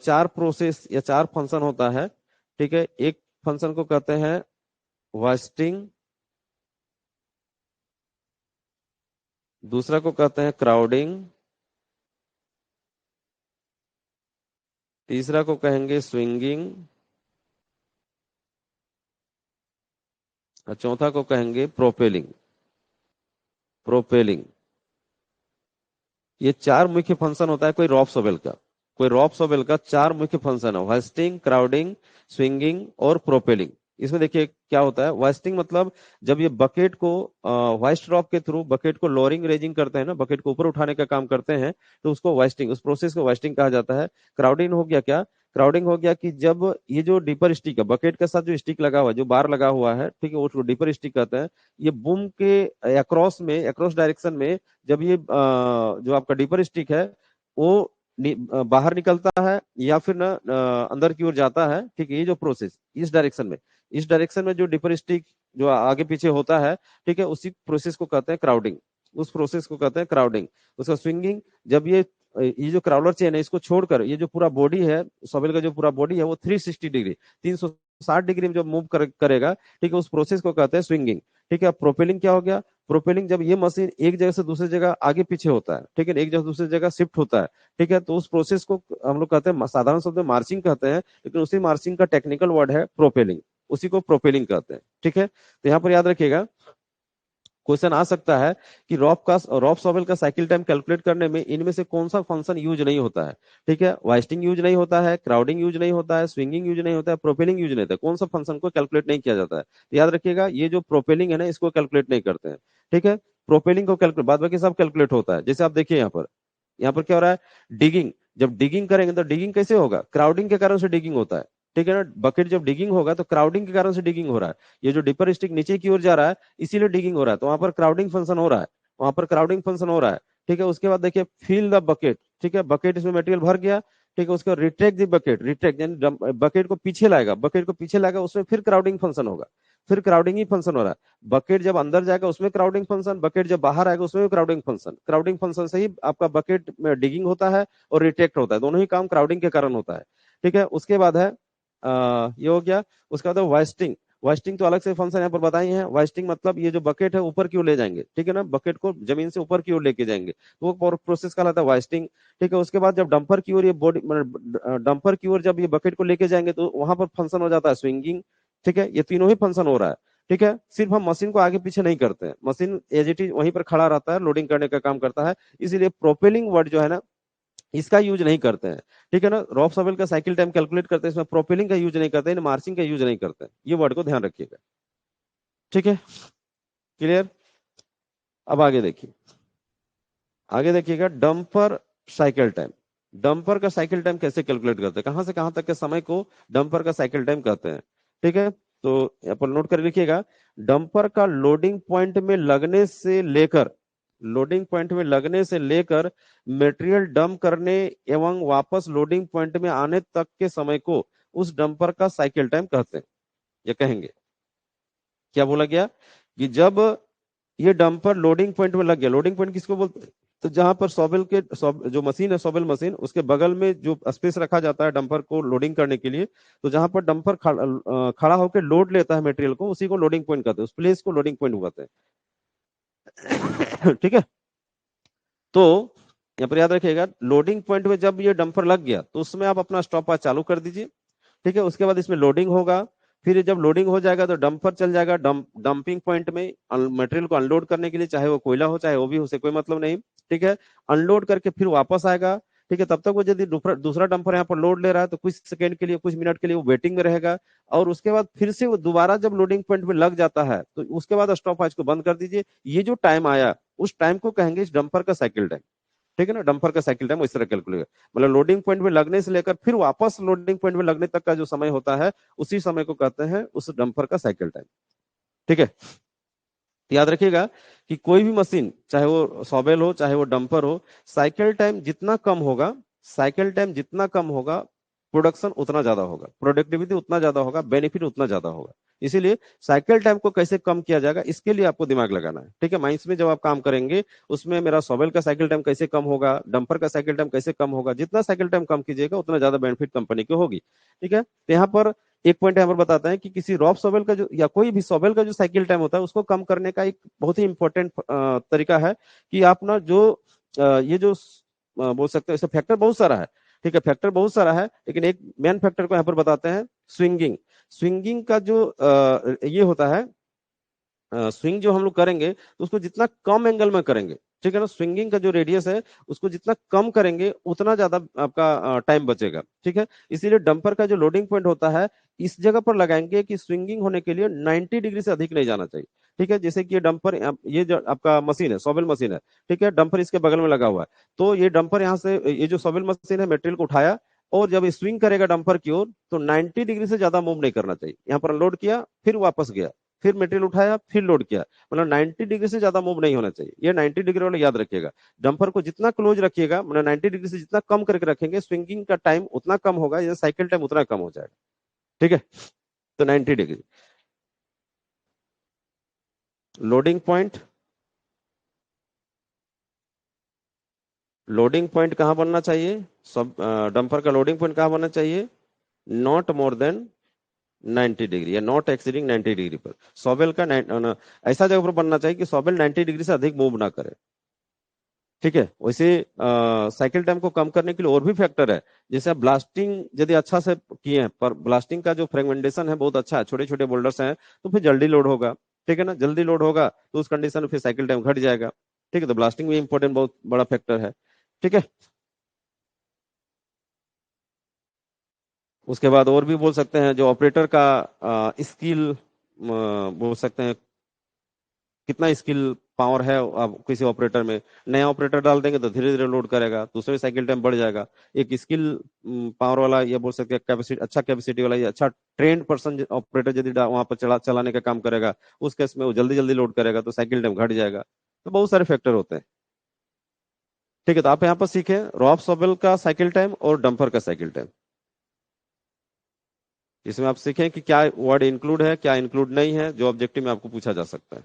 4 प्रोसेस या 4 फंक्शन होता है। ठीक है, एक फंक्शन को कहते हैं वास्टिंग, दूसरा को कहते हैं क्राउडिंग, तीसरा को कहेंगे स्विंगिंग, और चौथा को कहेंगे प्रोपेलिंग। प्रोपेलिंग, ये 4 मुख्य फंक्शन होता है कोई रॉप सॉवेल का। कोई रॉप सॉवेल का 4 मुख्य फंक्शन है, होइस्टिंग, क्राउडिंग, स्विंगिंग और प्रोपेलिंग। इसमें देखिए क्या होता है। होइस्टिंग मतलब जब ये बकेट को होइस्ट रॉप के थ्रू बकेट को लोअरिंग रेजिंग करते हैं ना, बकेट को ऊपर उठाने का काम करते हैं, तो उसको होइस्टिंग, उस प्रोसेस को होइस्टिंग कहा जाता है। क्राउडिंग हो गया क्या, क्राउडिंग हो गया कि जब ये जो डीपर स्टिक है, बकेट के साथ जो स्टिक लगा हुआ है, जो बार लगा हुआ है, ठीक है, उसको डीपर स्टिक कहते हैं। ये बूम के अक्रॉस डायरेक्शन में जब ये जो आपका डीपर स्टिक है वो बाहर निकलता है या फिर ना अंदर की ओर जाता है, ठीक है, ये जो प्रोसेस इस डायरेक्शन में जो डीपर स्टिक जो आगे पीछे होता है, ठीक है, उसी प्रोसेस को कहते हैं क्राउडिंग। उस प्रोसेस को कहते हैं क्राउडिंग। उसका स्विंगिंग, जब ये जो क्राउलर चेन है इसको छोड़कर ये जो पूरा बॉडी है, सॉवेल का जो पूरा बॉडी है वो 360 डिग्री 360 डिग्री में जब मूव करेगा, ठीक है, उस प्रोसेस को कहते हैं स्विंगिंग। ठीक है, प्रोपेलिंग क्या हो गया, प्रोपेलिंग जब ये मशीन एक जगह से दूसरी जगह आगे पीछे होता है, ठीक है, एक जगह से दूसरी जगह शिफ्ट होता है, ठीक है, तो उस प्रोसेस को हम लोग कहते हैं, साधारण शब्द में मार्चिंग कहते हैं, लेकिन उसी मार्चिंग का टेक्निकल वर्ड है प्रोपेलिंग, उसी को प्रोपेलिंग कहते हैं। ठीक है, तो यहाँ पर याद रखिएगा क्वेश्चन आ सकता है कि रॉप सॉवेल का साइकिल टाइम कैलकुलेट करने में इनमें से कौन सा फंक्शन यूज नहीं होता है। ठीक है, वाइस्टिंग यूज नहीं होता है, क्राउडिंग यूज नहीं होता है, स्विंगिंग यूज नहीं होता है, प्रोपेलिंग यूज नहीं होता है, कौन सा फंक्शन को कैलकुलेट नहीं किया जाता है। तो याद रखिएगा ये जो प्रोपेलिंग है ना, इसको कैलकुलेट नहीं करते हैं। ठीक है, प्रोपेलिंग को कैलकुलेट, बाद बाकी सब कैलकुलेट होता है। जैसे आप देखिए यहाँ पर क्या हो रहा है, डिगिंग, जब डिगिंग करेंगे तो डिगिंग कैसे होगा, क्राउडिंग के कारण से डिगिंग होता है। ठीक है ना, बकेट जब डिगिंग होगा तो क्राउडिंग के कारण से डिगिंग हो रहा है। ये जो डिपर स्टिक नीचे की ओर जा रहा है इसीलिए डिगिंग हो रहा है, तो वहां पर क्राउडिंग फंक्शन हो रहा है, वहां पर क्राउडिंग फंक्शन हो रहा है। ठीक है, उसके बाद देखिए फिल द बकेट। ठीक है, बकेट इसमें मटेरियल भर गया, ठीक है, उसका रिट्रैक्ट द बकेट, रिट्रैक्ट यानी बकेट को पीछे लाएगा, बकेट को पीछे लाएगा, उसमें फिर क्राउडिंग फंक्शन होगा, फिर क्राउडिंग ही फंक्शन हो रहा है। बकेट जब अंदर जाएगा उसमें क्राउडिंग फंक्शन, बकेट जब बाहर आएगा उसमें क्राउडिंग फंक्शन। क्राउडिंग फंक्शन से ही आपका बकेट में डिगिंग होता है और रिट्रैक्ट होता है, दोनों ही काम क्राउडिंग के कारण होता है। ठीक है, उसके बाद है ये हो गया। उसके बाद वाइस्टिंग, वाइस्टिंग तो अलग से फंक्शन यहाँ पर बताई है। वाइस्टिंग मतलब ये जो बकेट है ऊपर की ओर ले जाएंगे, ठीक है ना, बकेट को जमीन से ऊपर की ओर लेके जाएंगे, तो वो प्रोसेस कहलाता है वाइस्टिंग। ठीक है, उसके बाद जब डंपर की ओर ये बॉडी, डंपर की ओर जब ये बकेट को लेके जाएंगे तो वहां पर फंक्शन हो जाता है स्विंगिंग। ठीक है, ये तीनों ही फंक्शन हो रहा है। ठीक है, सिर्फ हम मशीन को आगे पीछे नहीं करते हैं, मशीन एज इट इज वहीं पर खड़ा रहता है, लोडिंग करने का काम करता है, इसीलिए प्रोपेलिंग वर्ड जो है ना इसका यूज नहीं करते हैं। ठीक है ना, रॉप सॉवेल का साइकिल टाइम कैलकुलेट करते हैं, इसमें प्रोपेलिंग का यूज नहीं करते हैं, मार्चिंग का यूज नहीं करते हैं, ये वर्ड को ध्यान रखिएगा। ठीक है, क्लियर। अब आगे देखिए, आगे देखिएगा डंपर साइकिल टाइम। डंपर का साइकिल टाइम कैसे कैलकुलेट करते हैं, कहां से कहां तक के समय को डंपर का साइकिल टाइम कहते हैं। ठीक है, तो यहाँ पर नोट कर लिखिएगा, डंपर का लोडिंग पॉइंट में लगने से लेकर मटेरियल डंप करने एवं वापस लोडिंग पॉइंट में आने तक के समय को उस डंपर का साइकिल टाइम कहते हैं या कहेंगे। क्या बोला गया कि जब ये डंपर लोडिंग पॉइंट में लग गया, लोडिंग पॉइंट किसको बोलते हैं, तो जहां पर जो मशीन है, सॉवेल मशीन, उसके बगल में जो स्पेस रखा जाता है डंपर को लोडिंग करने के लिए, तो जहां पर डंपर खड़ा होकर लोड लेता है मटेरियल को, उसी को लोडिंग पॉइंट कहते हैं, उस प्लेस को लोडिंग पॉइंट कहते हैं। ठीक है, तो यहाँ पर याद रखिएगा, लोडिंग पॉइंट में जब ये डंपर लग गया तो उसमें आप अपना स्टॉप वॉच चालू कर दीजिए। ठीक है, उसके बाद इसमें लोडिंग होगा, फिर जब लोडिंग हो जाएगा तो डंपर चल जाएगा डंपिंग पॉइंट में मटेरियल को अनलोड करने के लिए, चाहे वो कोयला हो चाहे वो भी, उसे कोई मतलब नहीं। ठीक है, अनलोड करके फिर वापस आएगा। ठीक है, तब तक वो यदि दूसरा डंपर यहाँ पर लोड ले रहा है तो कुछ सेकंड के लिए, कुछ मिनट के लिए वो वेटिंग में रहेगा, और उसके बाद फिर से वो दोबारा जब लोडिंग पॉइंट में लग जाता है तो उसके बाद स्टॉप वॉच को बंद कर दीजिए। ये जो टाइम आया उस टाइम को कहेंगे इस डंपर का साइकिल टाइम। ठीक है ना, डंपर का साइकिल टाइम इस तरह कैलकुलेट, मतलब लोडिंग पॉइंट में लगने से लेकर फिर वापस लोडिंग पॉइंट में लगने तक का जो समय होता है उसी समय को कहते हैं उस डंपर का साइकिल टाइम। ठीक है, तो याद रखिएगा कि कोई भी मशीन, चाहे वो सॉवेल हो चाहे वो डंपर हो, साइकिल टाइम जितना कम होगा, साइकिल टाइम जितना कम होगा, प्रोडक्शन उतना ज्यादा होगा, प्रोडक्टिविटी उतना ज्यादा होगा, बेनिफिट उतना ज्यादा होगा। इसीलिए साइकिल टाइम को कैसे कम किया जाएगा इसके लिए आपको दिमाग लगाना है। ठीक है, माइंस में जब आप काम करेंगे उसमें मेरा सॉवेल का साइकिल टाइम कैसे कम होगा, डंपर का साइकिल टाइम कैसे कम होगा, जितना साइकिल टाइम कम कीजिएगा उतना ज्यादा बेनिफिट कंपनी की होगी। ठीक है, तो यहाँ पर एक पॉइंट यहाँ पर बताते हैं कि किसी रॉफ सॉवेल का जो या कोई भी सॉवेल का जो साइकिल टाइम होता है उसको कम करने का एक बहुत ही इंपॉर्टेंट तरीका है कि आप ना जो ये जो बोल सकते हैं, इसका फैक्टर बहुत सारा है। ठीक है, फैक्टर बहुत सारा है, लेकिन एक मेन फैक्टर को यहाँ पर बताते हैं, स्विंगिंग। स्विंगिंग का जो ये होता है, स्विंग जो हम लोग करेंगे तो उसको जितना कम एंगल में करेंगे, ठीक है ना, स्विंगिंग का जो रेडियस है उसको जितना कम करेंगे उतना ज्यादा आपका टाइम बचेगा। ठीक है, इसीलिए डंपर का जो लोडिंग पॉइंट होता है इस जगह पर लगाएंगे कि स्विंगिंग होने के लिए 90 डिग्री से अधिक नहीं जाना चाहिए। ठीक है, जैसे कि ये डंपर, ये जो आपका मशीन है, सॉवेल मशीन है, ठीक है, डंपर इसके बगल में लगा हुआ है, तो ये डंपर यहाँ से, ये जो सॉवेल मशीन है मटेरियल को उठाया और जब स्विंग करेगा डंपर की ओर तो 90 डिग्री से ज्यादा मूव नहीं करना चाहिए। यहाँ पर लोड किया फिर वापस गया, फिर मटेरियल उठाया फिर लोड किया, मतलब 90 डिग्री से ज्यादा मूव नहीं होना चाहिए। ये 90 डिग्री वाला याद रखिएगा। डंपर को जितना क्लोज रखिएगा, मतलब 90 डिग्री से जितना कम करके रखेंगे, स्विंगिंग का टाइम उतना कम होगा या साइकिल टाइम उतना कम हो जाएगा। ठीक है, तो 90 degree. Loading point, loading point कहाँ बनना चाहिए, सब डंपर का लोडिंग पॉइंट कहाँ बनना चाहिए, नॉट मोर देन 90 डिग्री या नॉट एक्सीडिंग 90 डिग्री पर। सॉवेल का ऐसा जगह पर बनना चाहिए कि सॉवेल 90 डिग्री से अधिक मूव ना करे। ठीक है, वैसे साइकिल टाइम को कम करने के लिए और भी फैक्टर है। जैसे आप ब्लास्टिंग यदि अच्छा से किए हैं, पर ब्लास्टिंग का जो फ्रेगमेंटेशन है बहुत अच्छा है, छोटे छोटे बोल्डर्स हैं, तो फिर जल्दी लोड होगा। ठीक है ना, जल्दी लोड होगा तो उस कंडीशन में फिर साइकिल टाइम घट जाएगा। ठीक है, तो ब्लास्टिंग भी इंपॉर्टेंट, बहुत बड़ा फैक्टर है। ठीक है, उसके बाद और भी बोल सकते हैं, जो ऑपरेटर का स्किल बोल सकते हैं, कितना स्किल पावर है अब किसी ऑपरेटर में। नया ऑपरेटर डाल देंगे तो धीरे धीरे लोड करेगा तो उसमें साइकिल टाइम बढ़ जाएगा। एक स्किल पावर वाला या बोल सकते हैं कैपेसिटी, अच्छा कैपेसिटी वाला या अच्छा ट्रेंड पर्सन ऑपरेटर यदि वहां पर चलाने का काम करेगा, उस केस में वो जल्दी जल्दी लोड करेगा तो साइकिल टाइम घट जाएगा। तो बहुत सारे फैक्टर होते हैं। ठीक है, तो आप यहाँ पर सीखे रॉब सॉवेल का साइकिल टाइम और डंपर का साइकिल टाइम। इसमें आप सीखें कि क्या वर्ड इंक्लूड है, क्या इंक्लूड नहीं है, जो ऑब्जेक्टिव में आपको पूछा जा सकता है।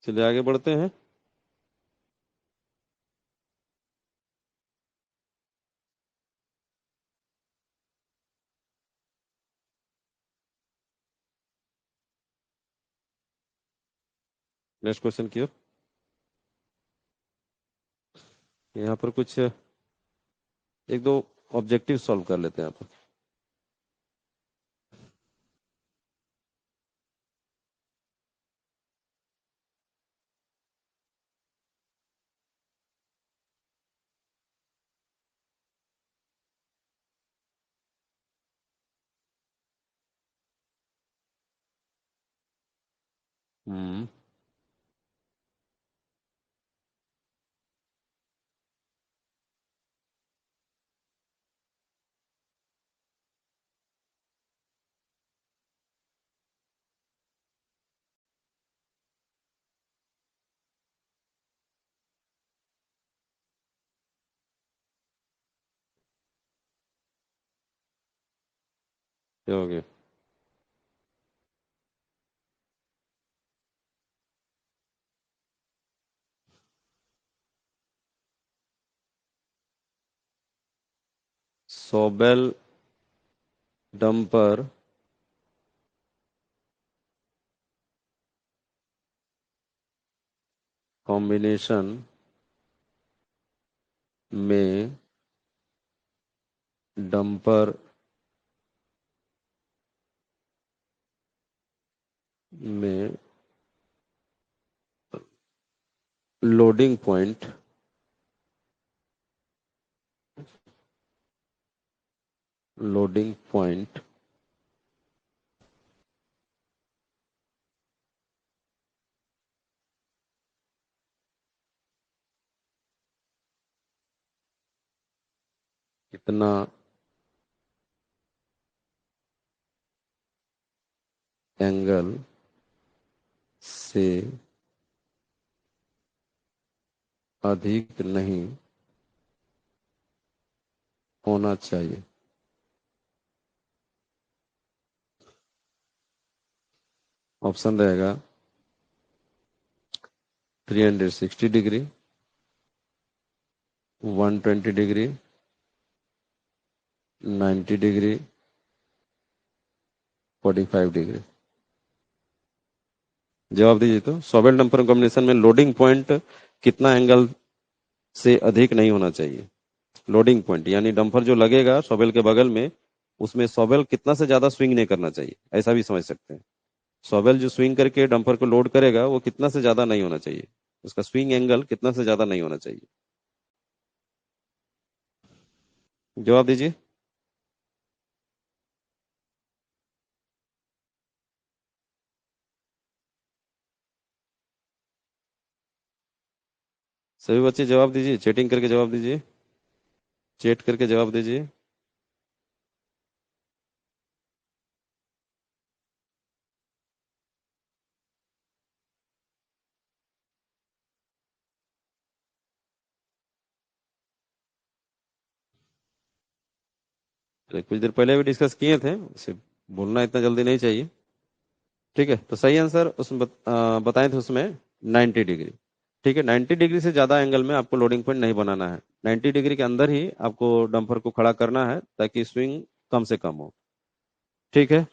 चलिए आगे बढ़ते हैं। नेक्स्ट क्वेश्चन की ओर। यहाँ पर कुछ एक दो ऑब्जेक्टिव सॉल्व कर लेते हैं यहाँ पर। हम्म। क्या हो गया? सोबेल डंपर कॉम्बिनेशन में डंपर में लोडिंग पॉइंट लोडिंग पॉइंट कितना एंगल से अधिक नहीं होना चाहिए। ऑप्शन रहेगा 360 डिग्री, 120 डिग्री, 90 डिग्री, 45 डिग्री। जवाब दीजिए। तो सोबेल डंपर कॉम्बिनेशन में लोडिंग पॉइंट कितना एंगल से अधिक नहीं होना चाहिए। लोडिंग पॉइंट यानी डंपर जो लगेगा सोबेल के बगल में, उसमें सोबेल कितना से ज्यादा स्विंग नहीं करना चाहिए, ऐसा भी समझ सकते हैं। सोबेल जो स्विंग करके डंपर को लोड करेगा वो कितना से ज्यादा नहीं होना चाहिए, उसका स्विंग एंगल कितना से ज्यादा नहीं होना चाहिए। जवाब दीजिए। सभी बच्चे जवाब दीजिए, चैटिंग करके जवाब दीजिए, चैट करके जवाब दीजिए। अरे कुछ देर पहले भी डिस्कस किए थे, उसे बोलना इतना जल्दी नहीं चाहिए। ठीक है, तो सही आंसर उसमें बताए थे उसमें 90 डिग्री। ठीक है, 90 डिग्री से ज्यादा एंगल में आपको लोडिंग पॉइंट नहीं बनाना है। 90 डिग्री के अंदर ही आपको डंपर को खड़ा करना है ताकि स्विंग कम से कम हो। ठीक है।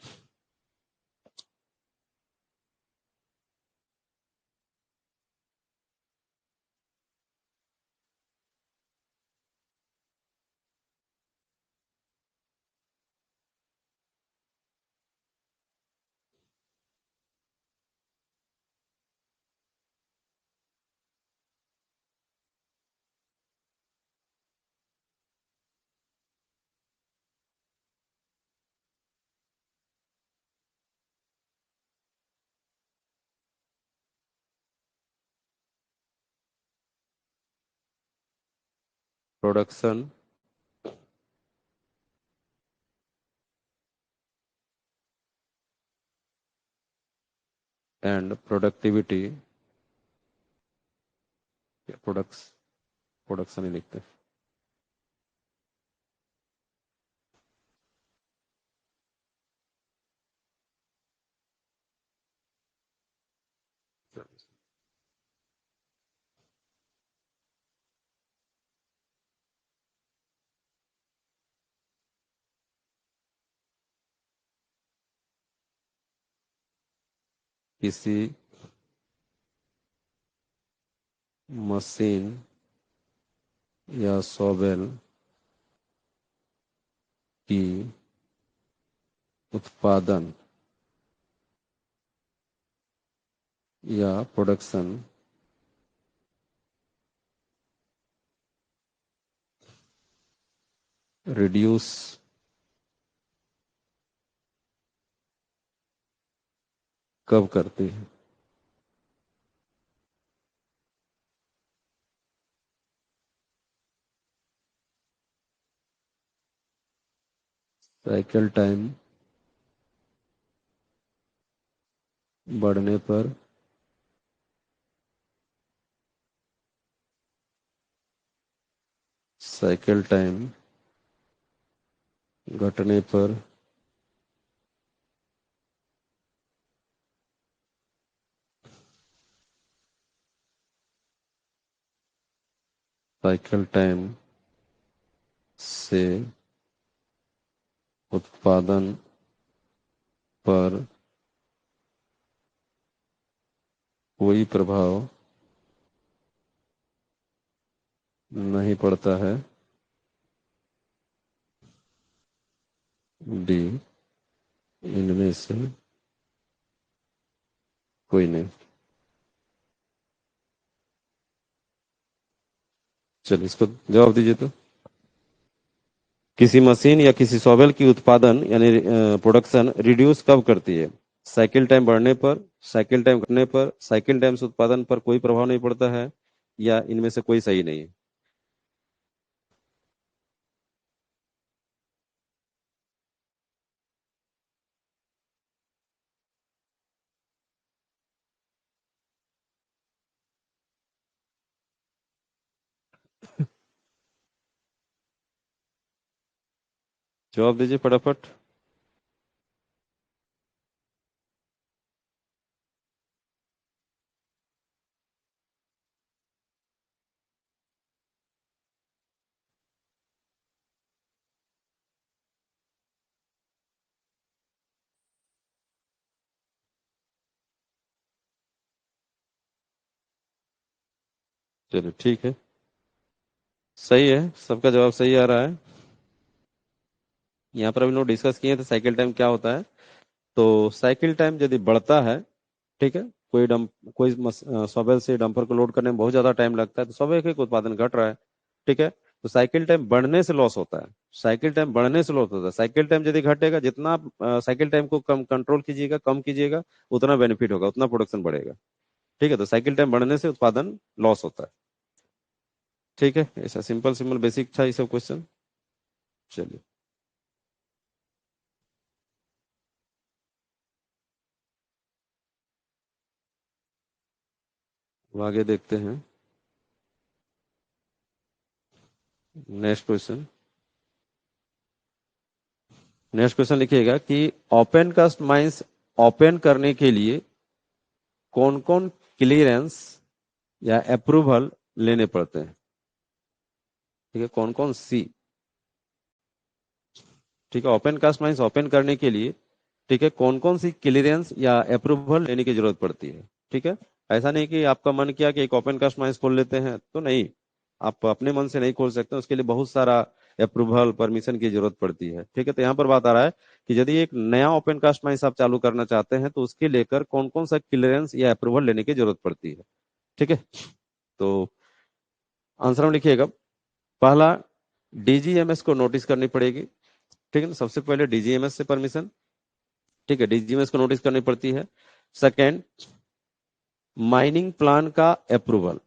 Production and productivity, products, production ही लिखते हैं। किसी मशीन या सॉवेल की उत्पादन या प्रोडक्शन रिड्यूस कब करती है। साइकिल टाइम बढ़ने पर, साइकिल टाइम घटने पर, साइकिल टाइम से उत्पादन पर कोई प्रभाव नहीं पड़ता है। डी, इनमें से कोई नहीं। चलिए इसको जवाब दीजिए तो। किसी मशीन या किसी सॉफ्टवेयर की उत्पादन यानी प्रोडक्शन रिड्यूस कब करती है? साइकिल टाइम बढ़ने पर, साइकिल टाइम घटने पर, साइकिल टाइम से उत्पादन पर कोई प्रभाव नहीं पड़ता है, या इनमें से कोई सही नहीं है। जवाब दीजिए फटाफट। चलिए ठीक है, सही है, सबका जवाब सही आ रहा है। यहाँ पर अभी लोग डिस्कस किए थे साइकिल टाइम क्या होता है। तो साइकिल टाइम यदि बढ़ता है, ठीक है, कोई सॉवेल से डंपर को लोड करने में बहुत ज्यादा टाइम लगता है, तो स्वाभाविक उत्पादन घट रहा है। ठीक है, तो साइकिल टाइम बढ़ने से लॉस होता है। साइकिल टाइम बढ़ने से लॉस होता है। साइकिल टाइम यदि घटेगा, जितना आप साइकिल टाइम को कम कंट्रोल कीजिएगा, कम कीजिएगा, उतना बेनिफिट होगा, उतना प्रोडक्शन बढ़ेगा। ठीक है, तो साइकिल टाइम बढ़ने से उत्पादन लॉस होता है। ठीक है, ऐसा सिंपल सिंपल बेसिक था ये सब क्वेश्चन। चलिए अब आगे देखते हैं। Next question. नेक्स्ट क्वेश्चन लिखिएगा कि ओपन कास्ट माइंस ओपन करने के लिए कौन कौन क्लियरेंस या अप्रूवल लेने पड़ते हैं? ठीक है, कौन कौन सी। ठीक है, ओपन कास्ट माइंस ओपन करने के लिए, ठीक है, कौन कौन सी क्लियरेंस या अप्रूवल लेने की जरूरत पड़ती है? ठीक है, ऐसा नहीं कि आपका मन किया कि एक ओपन कास्ट माइंस खोल लेते हैं, तो नहीं। आप अपने मन से नहीं खोल सकते, उसके लिए बहुत सारा अप्रूवल परमिशन की जरूरत पड़ती है। ठीक है, तो यहाँ पर बात आ रहा है कि यदि एक नया ओपन कास्ट माइंस आप चालू करना चाहते हैं, तो उसके लेकर कौन कौन सा क्लियरेंस या अप्रूवल लेने की जरूरत पड़ती है। ठीक है, तो आंसर में लिखिएगा। पहला, डीजीएमएस को नोटिस करनी पड़ेगी। ठीक है ना, सबसे पहले डीजीएमएस से परमिशन। ठीक है, डीजीएमएस को नोटिस करनी पड़ती है। सेकेंड, माइनिंग प्लान का अप्रूवल।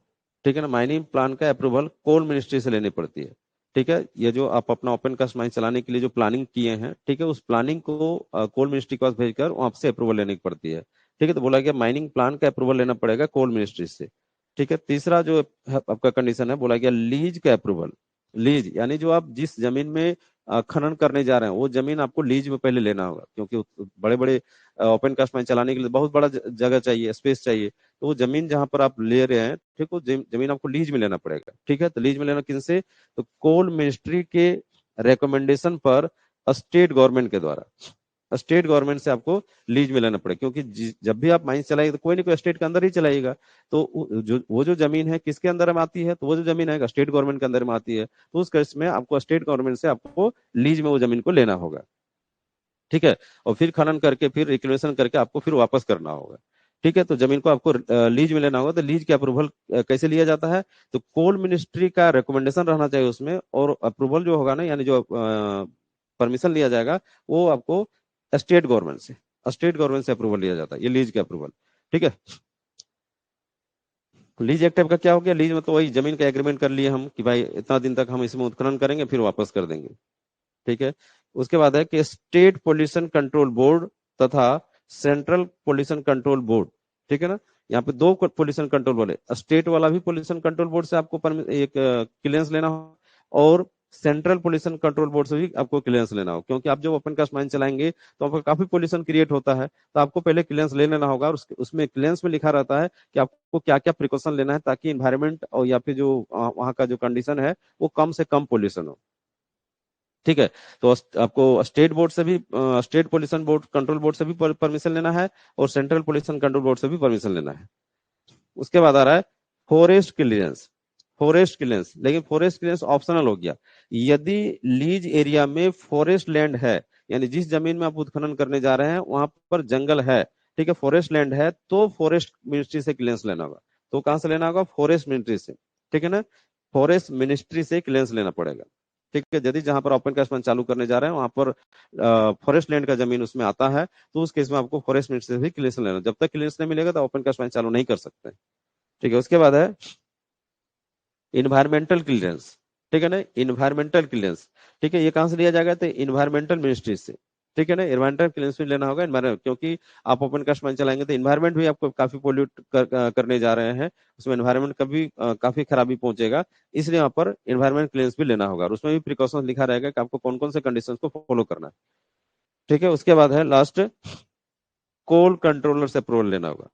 ठीक है ना, माइनिंग प्लान का अप्रूवल कोल मिनिस्ट्री से लेनी पड़ती है। ठीक है, ये जो आप अपना ओपन कास्ट माइन चलाने के लिए जो प्लानिंग किए हैं, ठीक है, उस प्लानिंग को कोल मिनिस्ट्री के पास भेजकर वहां से अप्रूवल लेने की पड़ती है। ठीक है, तो बोला गया माइनिंग प्लान का अप्रूवल लेना पड़ेगा कोल मिनिस्ट्री से। ठीक है, तीसरा जो आपका कंडीशन है, बोला गया लीज का अप्रूवल। लीज यानी जो आप जिस जमीन में खनन करने जा रहे हैं, वो जमीन आपको लीज में पहले लेना होगा, क्योंकि बड़े बड़े ओपन कास्ट माइन चलाने के लिए बहुत बड़ा जगह चाहिए, स्पेस चाहिए। तो वो जमीन जहां पर आप ले रहे हैं, ठीक, वो जमीन आपको लीज में लेना पड़ेगा। ठीक है, तो लीज में लेना किनसे? तो कोल मिनिस्ट्री के रिकमेंडेशन पर स्टेट गवर्नमेंट के द्वारा, स्टेट गवर्नमेंट से आपको लीज में लेना पड़ेगा, क्योंकि जब भी आप माइंस चलाएंगे तो कोई नहीं कोई स्टेट के अंदर ही चलाएगा। तो वो जो जमीन है किसके अंदर में आती है? तो वो जो जमीन है स्टेट गवर्नमेंट के अंदर में आती है, तो उस केस में आपको स्टेट गवर्नमेंट से आपको लीज में वो जमीन को लेना होगा। ठीक है, और फिर खनन करके फिर रिक्लेमेशन करके आपको फिर वापस करना होगा। ठीक है, तो जमीन को आपको लीज में लेना होगा। तो लीज के अप्रूवल कैसे लिया जाता है? तो कोल मिनिस्ट्री का रिकमेंडेशन रहना चाहिए उसमें, और अप्रूवल जो होगा ना, यानी जो परमिशन लिया जाएगा, वो आपको स्टेट गवर्नमेंट से, स्टेट गवर्नमेंट से अप्रूवल लिया जाता है, ये लीज के अप्रूवल। ठीक है, लीज एक टाइप का क्या हो गया? लीज मतलब वही जमीन का एग्रीमेंट कर लिए हम कि भाई इतना दिन तक हम इसमें उत्खनन करेंगे, फिर वापस कर देंगे। ठीक है, उसके बाद है कि स्टेट पोल्यूशन कंट्रोल बोर्ड तथा सेंट्रल पोल्यूशन कंट्रोल बोर्ड। ठीक है ना, यहाँ पे दो पोल्यूशन कंट्रोल बोर्ड है। स्टेट वाला भी पोल्यूशन कंट्रोल बोर्ड से आपको एक क्लियरेंस लेना हो, और सेंट्रल पोल्यूशन कंट्रोल बोर्ड से भी आपको क्लियरेंस लेना होगा, क्योंकि आप जब ओपन कास्ट माइन चलाएंगे तो आपका काफी पोल्यूशन क्रिएट होता है, तो आपको पहले क्लियरेंस ले लेना होगा। और उसमें क्लियरेंस में लिखा रहता है कि आपको क्या क्या प्रिकॉशन लेना है, ताकि इन्वायरमेंट और या फिर जो वहाँ का जो कंडीशन है वो कम से कम पोल्यूशन हो। ठीक है। तो आपको स्टेट बोर्ड से भी, state pollution board control board से भी परमिशन लेना है, और सेंट्रल पोल्यूशन कंट्रोल बोर्ड से भी परमिशन लेना है। उसके बाद आ रहा है फॉरेस्ट क्लियरेंस। फॉरेस्ट क्लियरेंस, लेकिन फॉरेस्ट क्लियरेंस ऑप्शनल हो गया। यदि लीज एरिया में फॉरेस्ट लैंड है, यानी जिस जमीन में आप उत्खनन करने जा रहे हैं वहां पर जंगल है, ठीक है, फॉरेस्ट लैंड है, तो फॉरेस्ट मिनिस्ट्री से क्लियरेंस लेना होगा। तो कहां से लेना होगा? फॉरेस्ट मिनिस्ट्री से। ठीक है ना? फॉरेस्ट मिनिस्ट्री से क्लियरेंस लेना पड़ेगा। ठीक है। यदि जहां पर ओपन कास्ट माइन चालू करने जा रहे हैं वहां पर फॉरेस्ट लैंड का जमीन उसमें आता है, तो उस केस में आपको फॉरेस्ट मिनिस्ट्री से भी क्लियरेंस लेना। जब तक क्लियरेंस नहीं मिलेगा तो ओपन कास्ट माइन चालू नहीं कर सकते। ठीक है। उसके बाद है इन्वायरमेंटल क्लियरेंस। ठीक है ना? इन्वायरमेंटल क्लियरेंस, ठीक है, ये कहां से लिया जाएगा? तो इन्वायरमेंटल मिनिस्ट्री से। ठीक है ना? इन्वायरमेंटल क्लियरेंस भी लेना होगा इन्वायरमेंट, क्योंकि आप ओपन कास्ट माइन चलाएंगे तो इन्वायरमेंट भी आपको काफी पोल्यूट करने जा रहे हैं, उसमें इन्वायरमेंट का भी काफी खराबी पहुंचेगा। इसलिए वहां पर इन्वायरमेंट क्लियरेंस भी लेना होगा, और उसमें भी प्रिकॉशन लिखा रहेगा कि आपको कौन कौन से कंडीशन को फॉलो करना है। ठीक है। उसके बाद है लास्ट, कोल कंट्रोलर से अप्रूवल लेना होगा।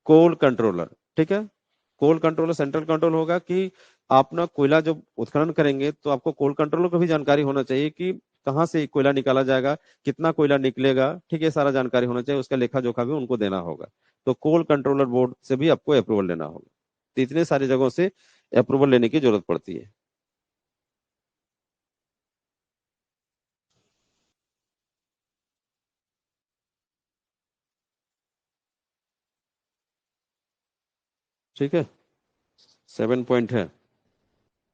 कोल कंट्रोलर, ठीक है, कोल कंट्रोलर सेंट्रल कंट्रोल होगा कि आप ना कोयला जब उत्खनन करेंगे तो आपको कोल कंट्रोलर को भी जानकारी होना चाहिए कि कहाँ से कोयला निकाला जाएगा, कितना कोयला निकलेगा। ठीक है, सारा जानकारी होना चाहिए, उसका लेखा जोखा भी उनको देना होगा। तो कोल कंट्रोलर बोर्ड से भी आपको अप्रूवल लेना होगा। तो इतने सारी जगहों से अप्रूवल लेने की जरूरत पड़ती है। ठीक है। 7 पॉइंट है।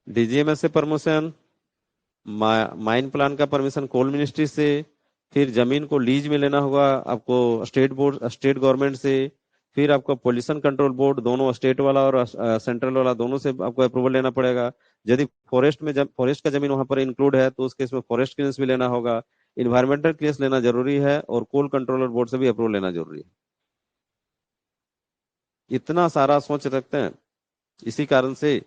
डीजीएमएस से परमिशन, माइन प्लान का परमिशन कोल मिनिस्ट्री से, फिर जमीन को लीज में लेना होगा आपको स्टेट बोर्ड, स्टेट गवर्नमेंट से, फिर आपको पोल्यूशन कंट्रोल बोर्ड, दोनों स्टेट वाला और सेंट्रल वाला दोनों से आपको अप्रूवल लेना पड़ेगा। यदि फॉरेस्ट का जमीन वहां पर इंक्लूड है तो उस केस में फॉरेस्ट क्लियरेंस भी लेना होगा। इन्वायरमेंटल क्लियरेंस लेना जरूरी है, और कोल कंट्रोलर बोर्ड से भी अप्रूवल लेना जरूरी है। इतना सारा सोच रखते हैं। इसी कारण से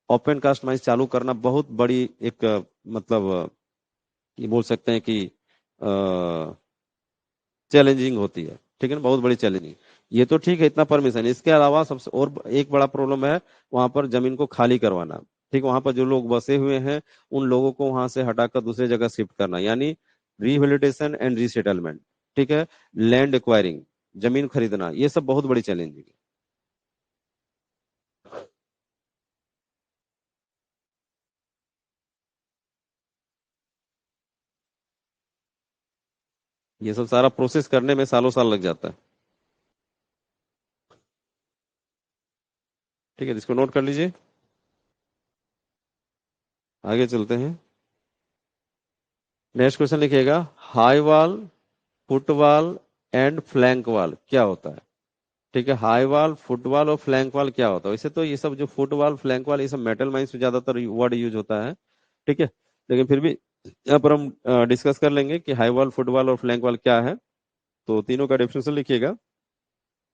ओपन कास्ट माइंस चालू करना बहुत बड़ी एक मतलब ये बोल सकते हैं कि चैलेंजिंग होती है। ठीक है ना? बहुत बड़ी चैलेंजिंग। ये तो ठीक है, इतना परमिशन। इसके अलावा सबसे और एक बड़ा प्रॉब्लम है वहां पर जमीन को खाली करवाना। ठीक, वहां पर जो लोग बसे हुए हैं उन लोगों को वहां से हटाकर दूसरी जगह शिफ्ट करना, यानी रिहेबिलिटेशन एंड रीसेटलमेंट। ठीक है। लैंड एक्वायरिंग, जमीन खरीदना, ये सब बहुत बड़ी चैलेंजिंग है। ये सब सारा प्रोसेस करने में सालों साल लग जाता है। ठीक है, इसको नोट कर लीजिए। आगे चलते हैं। नेक्स्ट क्वेश्चन लिखिएगा, high wall, football and flank wall क्या होता है? ठीक है, हाई वॉल, फुटवॉल और फ्लैंक वॉल क्या होता है? वैसे तो ये सब जो फुटवॉल फ्लैंक वॉल ये सब मेटल माइंस में ज्यादातर वर्ड यूज होता है। ठीक है, लेकिन फिर भी यहाँ पर हम डिस्कस कर लेंगे कि हाई वॉल, फुटवॉल और फ्लैंक वॉल क्या है। तो तीनों का डेफिनेशन लिखिएगा।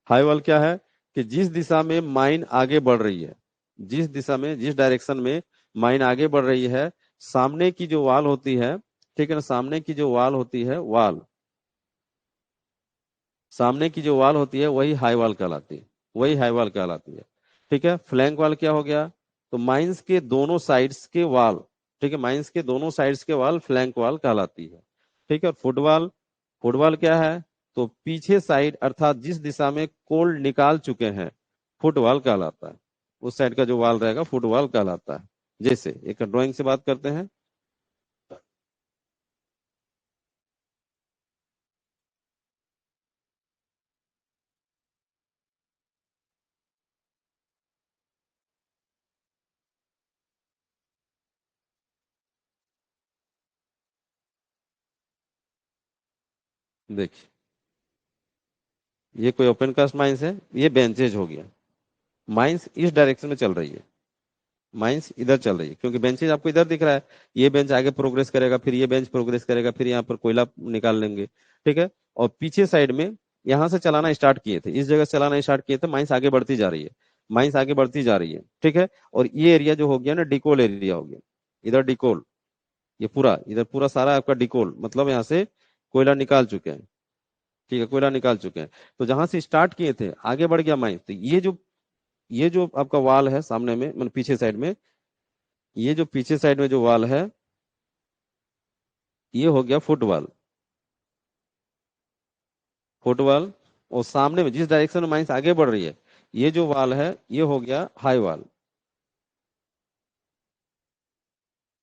हाई वॉल क्या है? कि जिस दिशा में माइन आगे बढ़ रही है, जिस दिशा में, जिस डायरेक्शन में माइन आगे बढ़ रही है, सामने की जो वॉल होती है, ठीक है ना, सामने की जो वॉल होती है, वॉल, सामने की जो वॉल होती है वही हाई वॉल कहलाती है, वही हाई वॉल कहलाती है। ठीक है। फ्लैंक वॉल क्या हो गया? तो माइंस के दोनों साइड्स के वॉल, ठीक है, माइंस के दोनों साइड्स के वॉल फ्लैंक वॉल कहलाती है। ठीक है। फुटबॉल, फुटबॉल क्या है? तो पीछे साइड अर्थात जिस दिशा में कोल निकाल चुके हैं, फुटबॉल कहलाता है। उस साइड का जो वॉल रहेगा फुटबॉल कहलाता है। जैसे एक ड्राइंग से बात करते हैं। देखिए, ये कोई ओपन कास्ट माइंस है, ये बेंचेज हो गया। माइंस इस डायरेक्शन में चल रही है, माइंस इधर चल रही है, क्योंकि बेंचेज आपको इधर दिख रहा है। ये बेंच आगे प्रोग्रेस करेगा, फिर ये बेंच प्रोग्रेस करेगा, फिर यहाँ पर कोयला निकाल लेंगे। ठीक है। और पीछे साइड में यहाँ से चलाना स्टार्ट किए थे, इस जगह से चलाना स्टार्ट किए थे, माइंस आगे बढ़ती जा रही है, माइंस आगे बढ़ती जा रही है। ठीक है। और ये एरिया जो हो गया ना, डिकोल एरिया हो गया, इधर डिकोल, ये पूरा इधर पूरा सारा आपका डिकोल, मतलब यहाँ से कोयला निकाल चुके हैं। ठीक है, कोयला निकाल चुके हैं। तो जहां से स्टार्ट किए थे आगे बढ़ गया माइंस। तो ये जो आपका वाल है सामने में, मतलब पीछे साइड में, ये जो पीछे साइड में जो वाल है, ये हो गया फुटवॉल। फुटवॉल। और सामने में जिस डायरेक्शन में माइंस आगे बढ़ रही है, ये जो वाल है ये हो गया हाई वाल।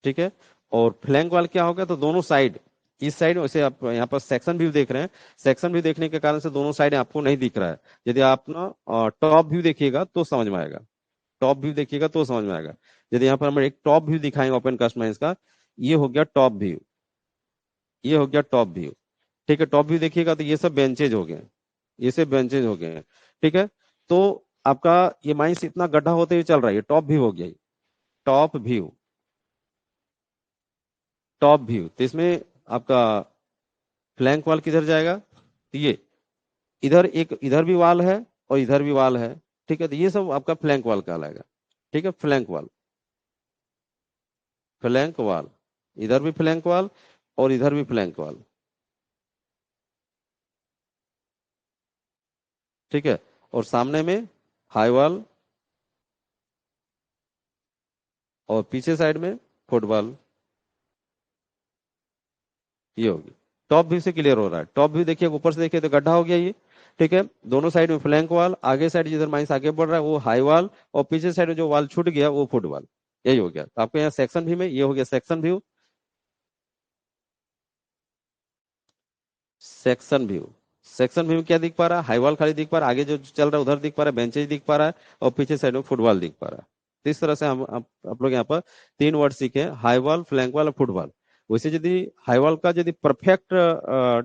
ठीक है। और फ्लैंक वाल क्या होगा, तो दोनों साइड, इस साइड वैसे आप यहाँ पर सेक्शन व्यू देख रहे हैं, सेक्शन व्यू देखने के कारण से दोनों साइड आपको नहीं दिख रहा है। यदि आप ना टॉप व्यू देखिएगा तो समझ में आएगा। टॉप व्यू देखिएगा तो समझ में आएगा। यदि यहाँ पर हम एक टॉप व्यू दिखाएंगे ओपन कास्ट माइंस का, ये हो गया टॉप व्यू। ये हो गया टॉप व्यू। ठीक है, टॉप व्यू देखिएगा तो ये सब बेंचेज हो गए, ये सब बेंचेज हो गए हैं। ठीक है। तो आपका ये माइंस इतना गड्ढा होते हुए चल रहा है, ये टॉप व्यू हो गया। Top view. टॉप व्यू तो इसमें आपका फ्लैंक वाल किधर जाएगा, तो ये इधर एक, इधर भी वाल है और इधर भी वाल है। ठीक है, तो ये सब आपका फ्लैंक वाल कहलाएगा। ठीक है, फ्लैंक वाल। फ्लैंक वाल, इधर भी फ्लैंक वाल और इधर भी फ्लैंक वाल। ठीक है। और सामने में हाई वाल, और पीछे साइड में फुटबॉल। ये होगी। टॉप व्यू से क्लियर हो रहा है। टॉप व्यू देखिए, ऊपर से देखिए तो गड्ढा हो गया ये। ठीक है, दोनों साइड में फ्लैंक वाल, आगे साइड जिधर माइंस आगे बढ़ रहा है वो हाई वाल, और पीछे साइड में जो वाल छूट गया वो फुटबॉल। यही हो गया। तो आपको यहाँ सेक्शन व्यू में ये हो गया section view. Section view. Section view में क्या दिख पा रहा है, हाई वॉल खाली दिख पा रहा है, आगे जो चल रहा है उधर दिख पा रहा है, बेंचेज दिख पा रहा है, और पीछे साइड में फुटबॉल दिख पा रहा है। तो इस तरह से हम आप लोग यहाँ पर तीन वर्ड सीखे, हाई वॉल, फ्लैंक वॉल और फुटबॉल। वैसे यदि हाई वॉल का यदि परफेक्ट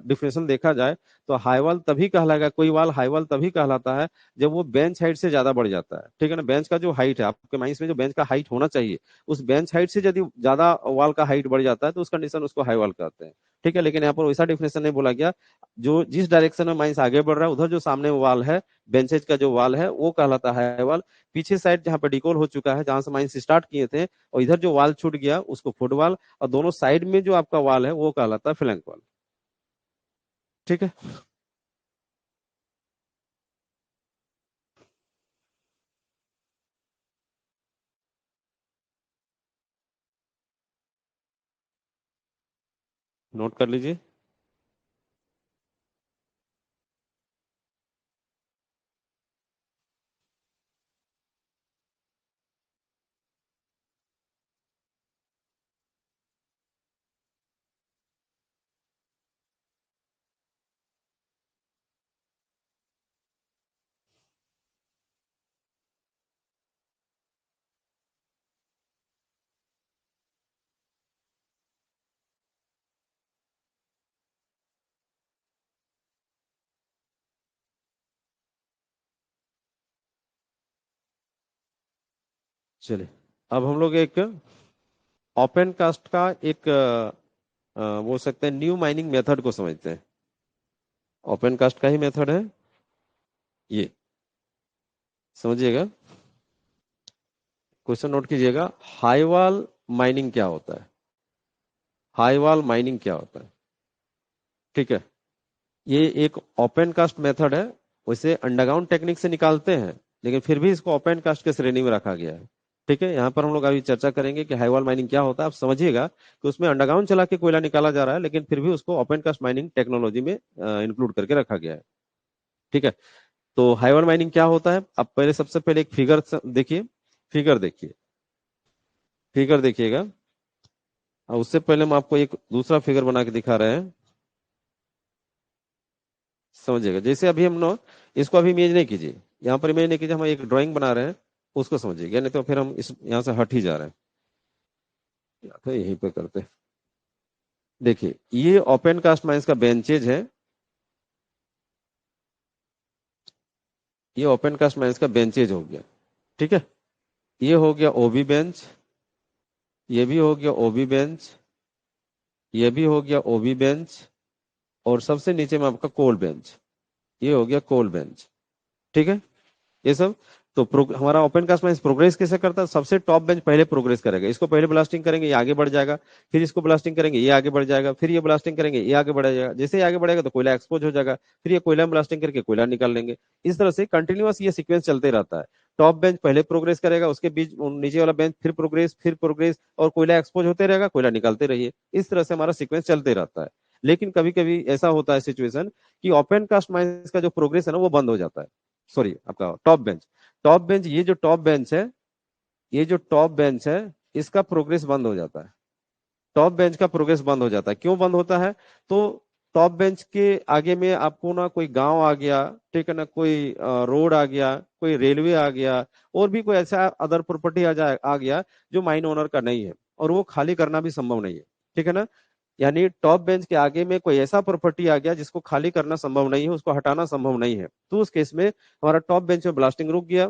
डिफिनेशन देखा जाए, तो हाई वॉल तभी कहलाएगा, कोई वॉल हाई वॉल तभी कहलाता है जब वो बेंच हाइट से ज्यादा बढ़ जाता है। ठीक है ना, बेंच का जो हाइट है आपके माइंस में, जो बेंच का हाइट होना चाहिए, उस बेंच हाइट से यदि ज्यादा वॉल का हाइट बढ़ जाता है तो उस कंडीशन उसको हाई वॉल कहते हैं। ठीक है, लेकिन यहाँ पर वैसा डिफिनेशन नहीं बोला गया। जो जिस डायरेक्शन में माइंस आगे बढ़ रहा है उधर जो सामने वाल है, बेंचेज का जो वाल है वो कहलाता है वाल। पीछे साइड जहाँ पे डिकोल हो चुका है, जहां से माइंस स्टार्ट किए थे, और इधर जो वाल छूट गया उसको फुटबॉल, और दोनों साइड में जो आपका वाल है वो कहलाता है फ्लैंक वाल। ठीक है। नोट कर लीजिए। चलिए, अब हम लोग एक ओपन कास्ट का एक बोल सकते हैं न्यू माइनिंग मेथड को समझते हैं। ओपन कास्ट का ही मेथड है ये, समझिएगा। क्वेश्चन नोट कीजिएगा, हाई वॉल माइनिंग क्या होता है। हाई वॉल माइनिंग क्या होता है। ठीक है, ये एक ओपन कास्ट मेथड है। वैसे अंडरग्राउंड टेक्निक से निकालते हैं, लेकिन फिर भी इसको ओपन कास्ट के श्रेणी में रखा गया है। ठीक है, यहाँ पर हम लोग अभी चर्चा करेंगे कि हाई वॉल माइनिंग क्या होता है। आप समझिएगा कि उसमें अंडरग्राउंड चला के कोयला निकाला जा रहा है, लेकिन फिर भी उसको ओपन कास्ट माइनिंग टेक्नोलॉजी में इंक्लूड करके रखा गया है। ठीक है। तो हाई वॉल माइनिंग क्या होता है, अब पहले सबसे पहले एक फिगर देखिए। फिगर देखिए, फिगर देखिएगा। और उससे पहले हम आपको एक दूसरा फिगर बना के दिखा रहे हैं, समझिएगा। जैसे अभी हम ना, इसको अभी इमेज नहीं कीजिए, यहाँ पर इमेज नहीं कीजिए, हम एक ड्राइंग बना रहे हैं, उसको समझिएगा, नहीं तो फिर हम इस यहाँ से हट ही जा रहे हैं। या तो यहीं पे करते हैं। देखिए, ये ओपन कास्ट माइंस का बेंचेज है। ये ओपन कास्ट माइंस का बेंचेज हो गया। ठीक है, ये हो गया ओबी बेंच, ये भी हो गया ओबी बेंच, ये भी हो गया ओबी बेंच, और सबसे नीचे में आपका कोल बेंच, ये हो गया कोल बेंच। ठीक है, ये सब तो हमारा ओपन कास्ट माइंस प्रोग्रेस कैसे करता है? सबसे टॉप बेंच पहले प्रोग्रेस करेगा, इसको पहले ब्लास्टिंग करेंगे ये आगे बढ़ जाएगा, फिर इसको ब्लास्टिंग करेंगे ये आगे बढ़ जाएगा, फिर ये ब्लास्टिंग करेंगे ये आगे बढ़ जाएगा। जैसे ही आगे बढ़ेगा तो कोयला एक्सपोज हो जाएगा, फिर ये कोयला में ब्लास्टिंग करके कोयला निकाल लेंगे। इस तरह से कंटिन्यूअस ये सीक्वेंस चलते रहता है। टॉप बेंच पहले प्रोग्रेस करेगा, उसके बीच नीचे वाला बेंच फिर प्रोग्रेस, और कोयला एक्सपोज होते रहेगा, कोयला निकालते रहिए। इस तरह से हमारा सीक्वेंस चलते रहता है। लेकिन कभी कभी ऐसा होता है सिचुएशन कि ओपन कास्ट माइंस का जो प्रोग्रेस है ना वो बंद हो जाता है। सॉरी, आपका टॉप बेंच ये जो टॉप बेंच है इसका प्रोग्रेस बंद हो जाता है। टॉप बेंच का प्रोग्रेस बंद हो जाता है। क्यों बंद होता है? तो टॉप बेंच के आगे में आपको ना कोई गांव आ गया, ठीक है ना, कोई रोड आ गया, कोई रेलवे आ गया, और भी कोई ऐसा अदर प्रॉपर्टी आ गया जो माइन ओनर का नहीं है, और वो खाली करना भी संभव नहीं है। ठीक है ना? यानी टॉप बेंच के आगे में कोई ऐसा प्रॉपर्टी आ गया जिसको खाली करना संभव नहीं है, उसको हटाना संभव नहीं है, तो उस केस में हमारा टॉप बेंच में ब्लास्टिंग रुक गया,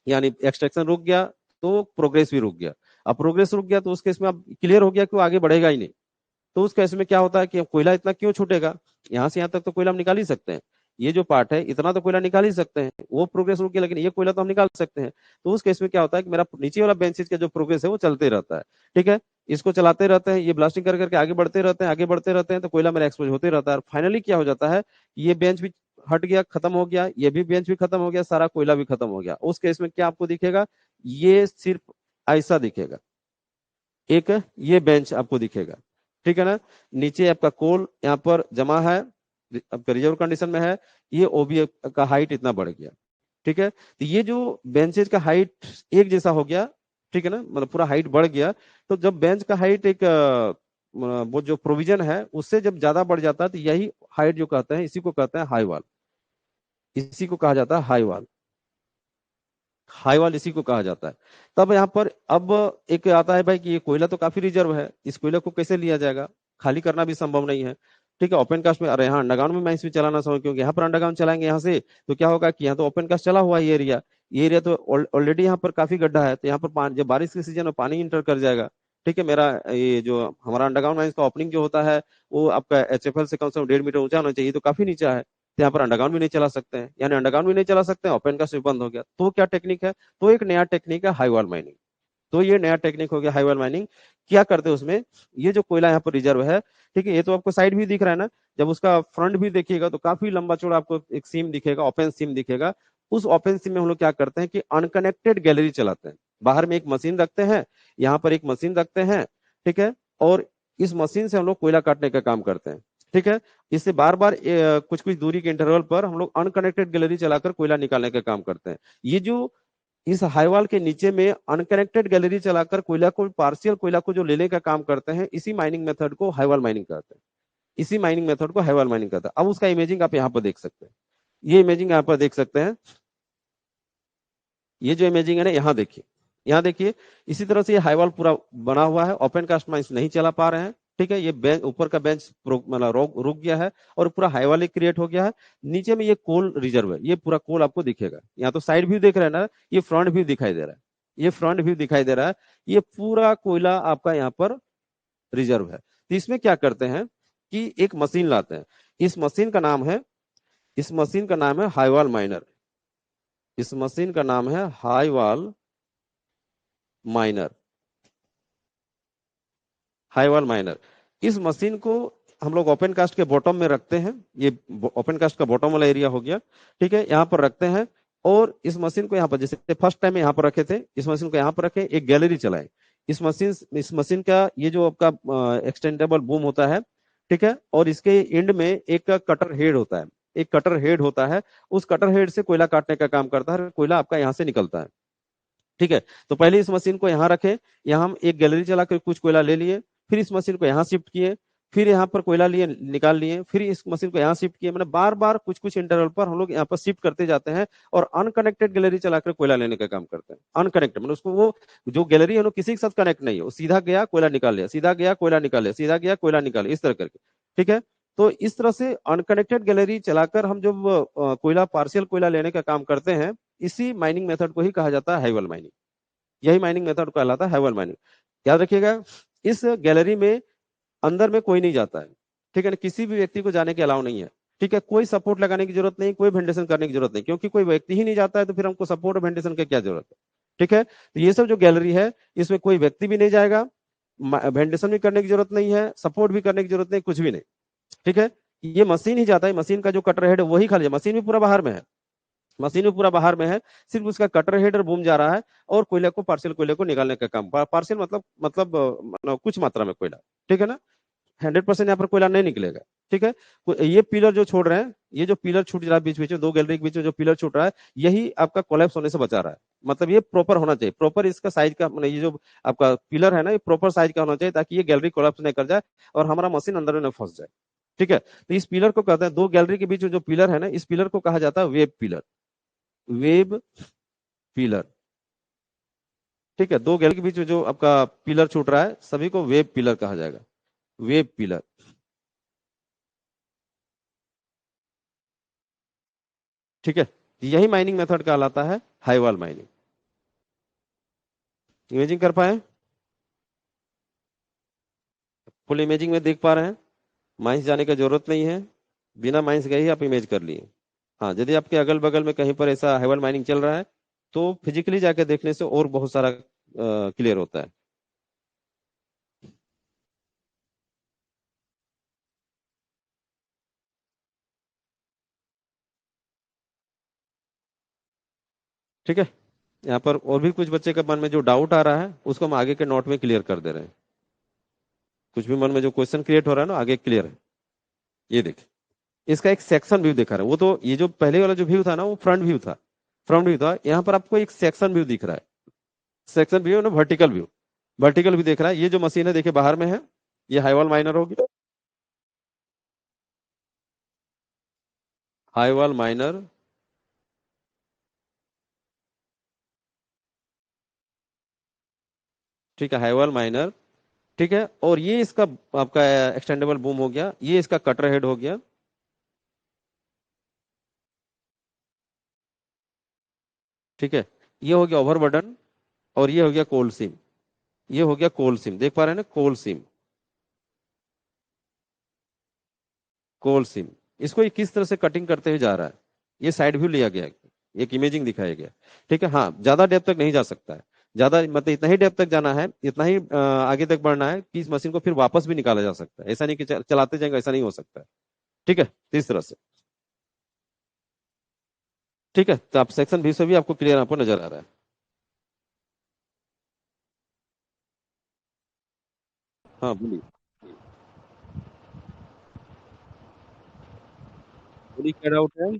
यानी एक्सट्रैक्शन रुक गया, तो प्रोग्रेस भी रुक गया। अब प्रोग्रेस रुक गया तो उस केस में अब क्लियर हो गया कि वो आगे बढ़ेगा ही नहीं। तो उस केस में क्या होता है कि कोयला इतना क्यों छूटेगा? यहाँ से यहाँ तक तो कोयला हम निकाल ही सकते हैं, ये जो पार्ट है इतना तो कोयला निकाल ही सकते हैं, वो प्रोग्रेस रुक गया लेकिन ये कोयला तो हम निकाल सकते हैं। तो उस केस में क्या होता है कि मेरा नीचे वाला बेंचेज का जो प्रोग्रेस है वो चलते रहता है। ठीक है, इसको चलाते रहते हैं, ये ब्लास्टिंग कर करके आगे बढ़ते रहते हैं, आगे बढ़ते रहते हैं, तो कोयला मेरा एक्सपोज होते रहता है। और फाइनली क्या हो जाता है, ये बेंच भी हट गया, खत्म हो गया, ये भी बेंच भी खत्म हो गया, सारा कोयला भी खत्म हो गया। उस केस में क्या आपको दिखेगा? ये सिर्फ ऐसा दिखेगा, एक ये बेंच आपको दिखेगा। ठीक है ना? नीचे आपका कोल यहाँ पर जमा है, आपका रिजर्व कंडीशन में है, ये ओबी का हाइट इतना बढ़ गया। ठीक है, तो ये जो बेंचेज का हाइट एक जैसा हो गया, ठीक है ना, मतलब पूरा हाइट बढ़ गया। तो जब बेंच का हाइट एक वो जो प्रोविजन है उससे जब ज्यादा बढ़ जाता है तो यही हाइट जो कहते हैं, इसी को कहते हैं हाई वॉल, इसी को कहा जाता है हाई वॉल। हाई वॉल इसी को कहा जाता है। तब यहाँ पर अब एक आता है भाई कि ये कोयला तो काफी रिजर्व है, इस कोयला को कैसे लिया जाएगा? खाली करना भी संभव नहीं है। ठीक है, ओपन कास्ट में, अरे यहाँ अंडरग्राउंड में माइंस भी चलाना संभव, क्योंकि यहाँ पर अंडरग्राउंड चलाएंगे यहाँ से तो क्या होगा कि यहाँ तो ओपन कास्ट चला हुआ है ये एरिया तो ऑलरेडी यहाँ पर काफी गड्ढा है, तो यहाँ पर जब बारिश के सीजन में पानी इंटर कर जाएगा। ठीक है, मेरा ये जो हमारा अंडरग्राउंड माइंस का ओपनिंग जो होता है वो आपका एचएफएल से कम 1.5 मीटर ऊंचा होना चाहिए, तो काफी नीचा है, तो यहाँ पर अंडरग्राउंड भी नहीं चला सकते हैं, यानी अंडरग्राउंड भी नहीं चला सकते हैं, ओपन कास्ट भी बंद हो गया। तो क्या टेक्निक है? तो एक नया टेक्निक है हाई वॉल माइनिंग। तो ये नया टेक्निक हो गया हाई वॉल माइनिंग। क्या करते हैं उसमें, ये जो कोयला यहाँ पर रिजर्व है, ठीक है, ये तो आपको साइड भी दिख रहा है ना, जब उसका फ्रंट भी देखिएगा तो काफी लंबा चौड़ा आपको एक सीम दिखेगा, ओपन सीम दिखेगा। उस ओपन सीम में हम लोग क्या करते हैं कि अनकनेक्टेड गैलरी चलाते हैं। बाहर में एक मशीन रखते हैं, यहाँ पर एक मशीन रखते हैं, ठीक है, और इस मशीन से हम लोग कोयला काटने का काम करते हैं। ठीक है, इससे बार बार कुछ कुछ दूरी के इंटरवल पर हम लोग अनकनेक्टेड गैलरी चलाकर कोयला निकालने का काम करते हैं। ये जो इस हाईवॉल के नीचे में अनकनेक्टेड गैलरी चलाकर कोयला को, पार्शियल कोयला को जो लेने का काम करते हैं, इसी माइनिंग मेथड को हाईवॉल माइनिंग कहते हैं। इसी माइनिंग मेथड को हाईवॉल माइनिंग कहते हैं। अब उसका इमेजिंग आप यहाँ पर देख सकते हैं, ये इमेजिंग यहाँ पर देख सकते हैं, ये जो इमेजिंग है ना, यहाँ देखिए, यहाँ देखिए, इसी तरह से ये हाईवॉल पूरा बना हुआ है, ओपन कास्ट माइंस नहीं चला पा रहे हैं। ठीक है, ये बेंच, ऊपर का बेंच मतलब रुक गया है और पूरा हाईवॉल क्रिएट हो गया है। नीचे में ये कोल रिजर्व है, ये पूरा कोल आपको दिखेगा। यहाँ तो साइड व्यू देख रहे हैं ना, ये फ्रंट व्यू दिखाई दे रहा है, ये फ्रंट व्यू दिखाई दे रहा है। ये पूरा कोयला आपका यहाँ पर रिजर्व है। तो इसमें क्या करते हैं कि एक मशीन लाते हैं, इस मशीन का नाम है, इस मशीन का नाम है हाईवॉल माइनर। इस मशीन का नाम है हाईवॉल माइनर, हाईवॉल माइनर। इस मशीन को हम लोग ओपन कास्ट के बॉटम में रखते हैं, ये ओपन कास्ट का बॉटम वाला एरिया हो गया। ठीक है, यहाँ पर रखते हैं, और इस मशीन को यहाँ पर, जैसे फर्स्ट टाइम यहाँ पर रखे थे, इस मशीन को यहाँ पर रखे, एक गैलरी चलाए। इस मशीन का ये जो आपका एक्सटेंडेबल बूम होता है, ठीक है, और इसके एंड में एक कटर हेड होता है, एक कटर हेड होता है। उस कटर हेड से कोयला काटने का काम करता है, कोयला आपका यहाँ से निकलता है। ठीक है, तो पहले इस मशीन को यहाँ रखे, यहाँ हम एक गैलरी चला कर कुछ कोयला ले लिए, फिर इस मशीन को यहाँ शिफ्ट किए, फिर यहाँ पर कोयला लिए निकाल लिए, फिर इस मशीन को यहाँ शिफ्ट किए, मतलब बार बार कुछ कुछ इंटरवल पर हम लोग यहाँ पर शिफ्ट करते जाते हैं, और अनकनेक्टेड गैलरी चलाकर कोयला लेने का काम करते हैं। अनकनेक्टेड मतलब उसको, वो जो गैलरी है वो किसी के साथ कनेक्ट नहीं है, वो सीधा गया कोयला निकाल लिया, सीधा गया कोयला निकाल लिया, सीधा गया कोयला निकाल लिया, इस तरह करके। ठीक है, तो इस तरह से अनकनेक्टेड गैलरी चलाकर हम जब कोयला, पार्शियल कोयला लेने का काम करते हैं, इसी माइनिंग मेथड को ही कहा जाता है हाईवॉल माइनिंग। यही माइनिंग मेथड कहलाता है हाईवॉल माइनिंग। याद रखिएगा, इस गैलरी में अंदर में कोई नहीं जाता है, ठीक है ना, किसी भी व्यक्ति को जाने के अलाउ नहीं है। ठीक है, कोई सपोर्ट लगाने की जरूरत नहीं, कोई वेंटिलेशन करने की जरूरत नहीं, क्योंकि कोई व्यक्ति ही नहीं जाता है तो फिर हमको सपोर्ट और वेंटिलेशन की क्या जरूरत है। ठीक है, तो ये सब जो गैलरी है इसमें कोई व्यक्ति भी नहीं जाएगा, वेंटिलेशन भी करने की जरूरत नहीं है, सपोर्ट भी करने की जरूरत नहीं, कुछ भी नहीं। ठीक है, ये मशीन ही जाता है, मशीन का जो कटर हेड है वही खाली है, मशीन भी पूरा बाहर में है, मशीन भी पूरा बाहर में है, सिर्फ उसका कटर हेड और बूम जा रहा है, और कोयले को, पार्शियल कोयले को निकालने का काम, पार्शियल मतलब कुछ मात्रा में कोयला। ठीक है ना, 100% यहाँ पर कोयला नहीं निकलेगा। ठीक है, ये पिलर जो छोड़ रहे हैं, ये जो पिलर छूट रहा है बीच बीच में, दो गैलरी के बीच में जो पिलर छूट रहा है, यही आपका कोलैप्स होने से बचा रहा है। मतलब ये प्रॉपर होना चाहिए, प्रॉपर इसका साइज का, मतलब ये जो आपका पिलर है ना, ये प्रॉपर साइज का होना चाहिए, ताकि ये गैलरी कोलैप्स नहीं कर जाए और हमारा मशीन अंदर में न फंस जाए। ठीक है, तो इस पिलर को कहते हैं, दो गैलरी के बीच में जो पिलर है ना, इस पिलर को कहा जाता है वेब पिलर, वेब पिलर। ठीक है, दो गैलरी के बीच में जो आपका पिलर छूट रहा है, सभी को वेब पिलर कहा जाएगा, वेब पिलर। ठीक है, यही माइनिंग मेथड कहलाता है हाईवाल माइनिंग। इमेजिंग कर पाए, फुल इमेजिंग में देख पा रहे हैं, माइंस जाने की जरूरत नहीं है, बिना माइंस गए ही आप इमेज कर लिए। हाँ, यदि आपके अगल बगल में कहीं पर ऐसा हाईवाल माइनिंग चल रहा है तो फिजिकली जाके देखने से और बहुत सारा क्लियर होता है। ठीक है, यहाँ पर और भी कुछ बच्चे के मन में जो डाउट आ रहा है उसको हम आगे के नोट में क्लियर कर दे रहे हैं। कुछ भी मन में जो क्वेश्चन क्रिएट हो रहा है ना, आगे क्लियर है। ये देखिए, इसका एक सेक्शन व्यू दिखा रहा है, वो तो ये जो पहले वाला जो व्यू था ना वो फ्रंट व्यू था, फ्रंट व्यू था, यहाँ पर आपको एक सेक्शन व्यू दिख रहा है, सेक्शन व्यू ना, वर्टिकल व्यू, वर्टिकल व्यू देख रहा है। ये जो मशीन है देखिए बाहर में है, ये हाईवाल माइनर होगी, हाईवाल माइनर। ठीक है, हाईवाल माइनर। ठीक है, और ये इसका आपका एक्सटेंडेबल बूम हो गया, ये इसका कटर हेड हो गया। ठीक है, ये हो गया ओवरबर्डन, और ये हो गया कोल्ड सिम, ये हो गया कोल्ड सिम, देख पा रहे हैं ना, कोल्ड सिम, कोल्ड सिम। इसको ये किस तरह से कटिंग करते हुए जा रहा है, ये साइड व्यू लिया गया है, एक इमेजिंग दिखाया गया। ठीक है, हाँ, ज्यादा डेप्थ तक नहीं जा सकता है, ज्यादा मतलब इतना ही डेप्थ तक जाना है, इतना ही आगे तक बढ़ना है कि इस मशीन को फिर वापस भी निकाला जा सकता है, ऐसा नहीं कि चलाते जाएंगे, ऐसा नहीं हो सकता है। ठीक है, तो इस तरह से। ठीक है, तो आप सेक्शन बी से भी आपको क्लियर आपको नजर आ रहा है। हाँ बोलिए, बोलिए क्या डाउट है।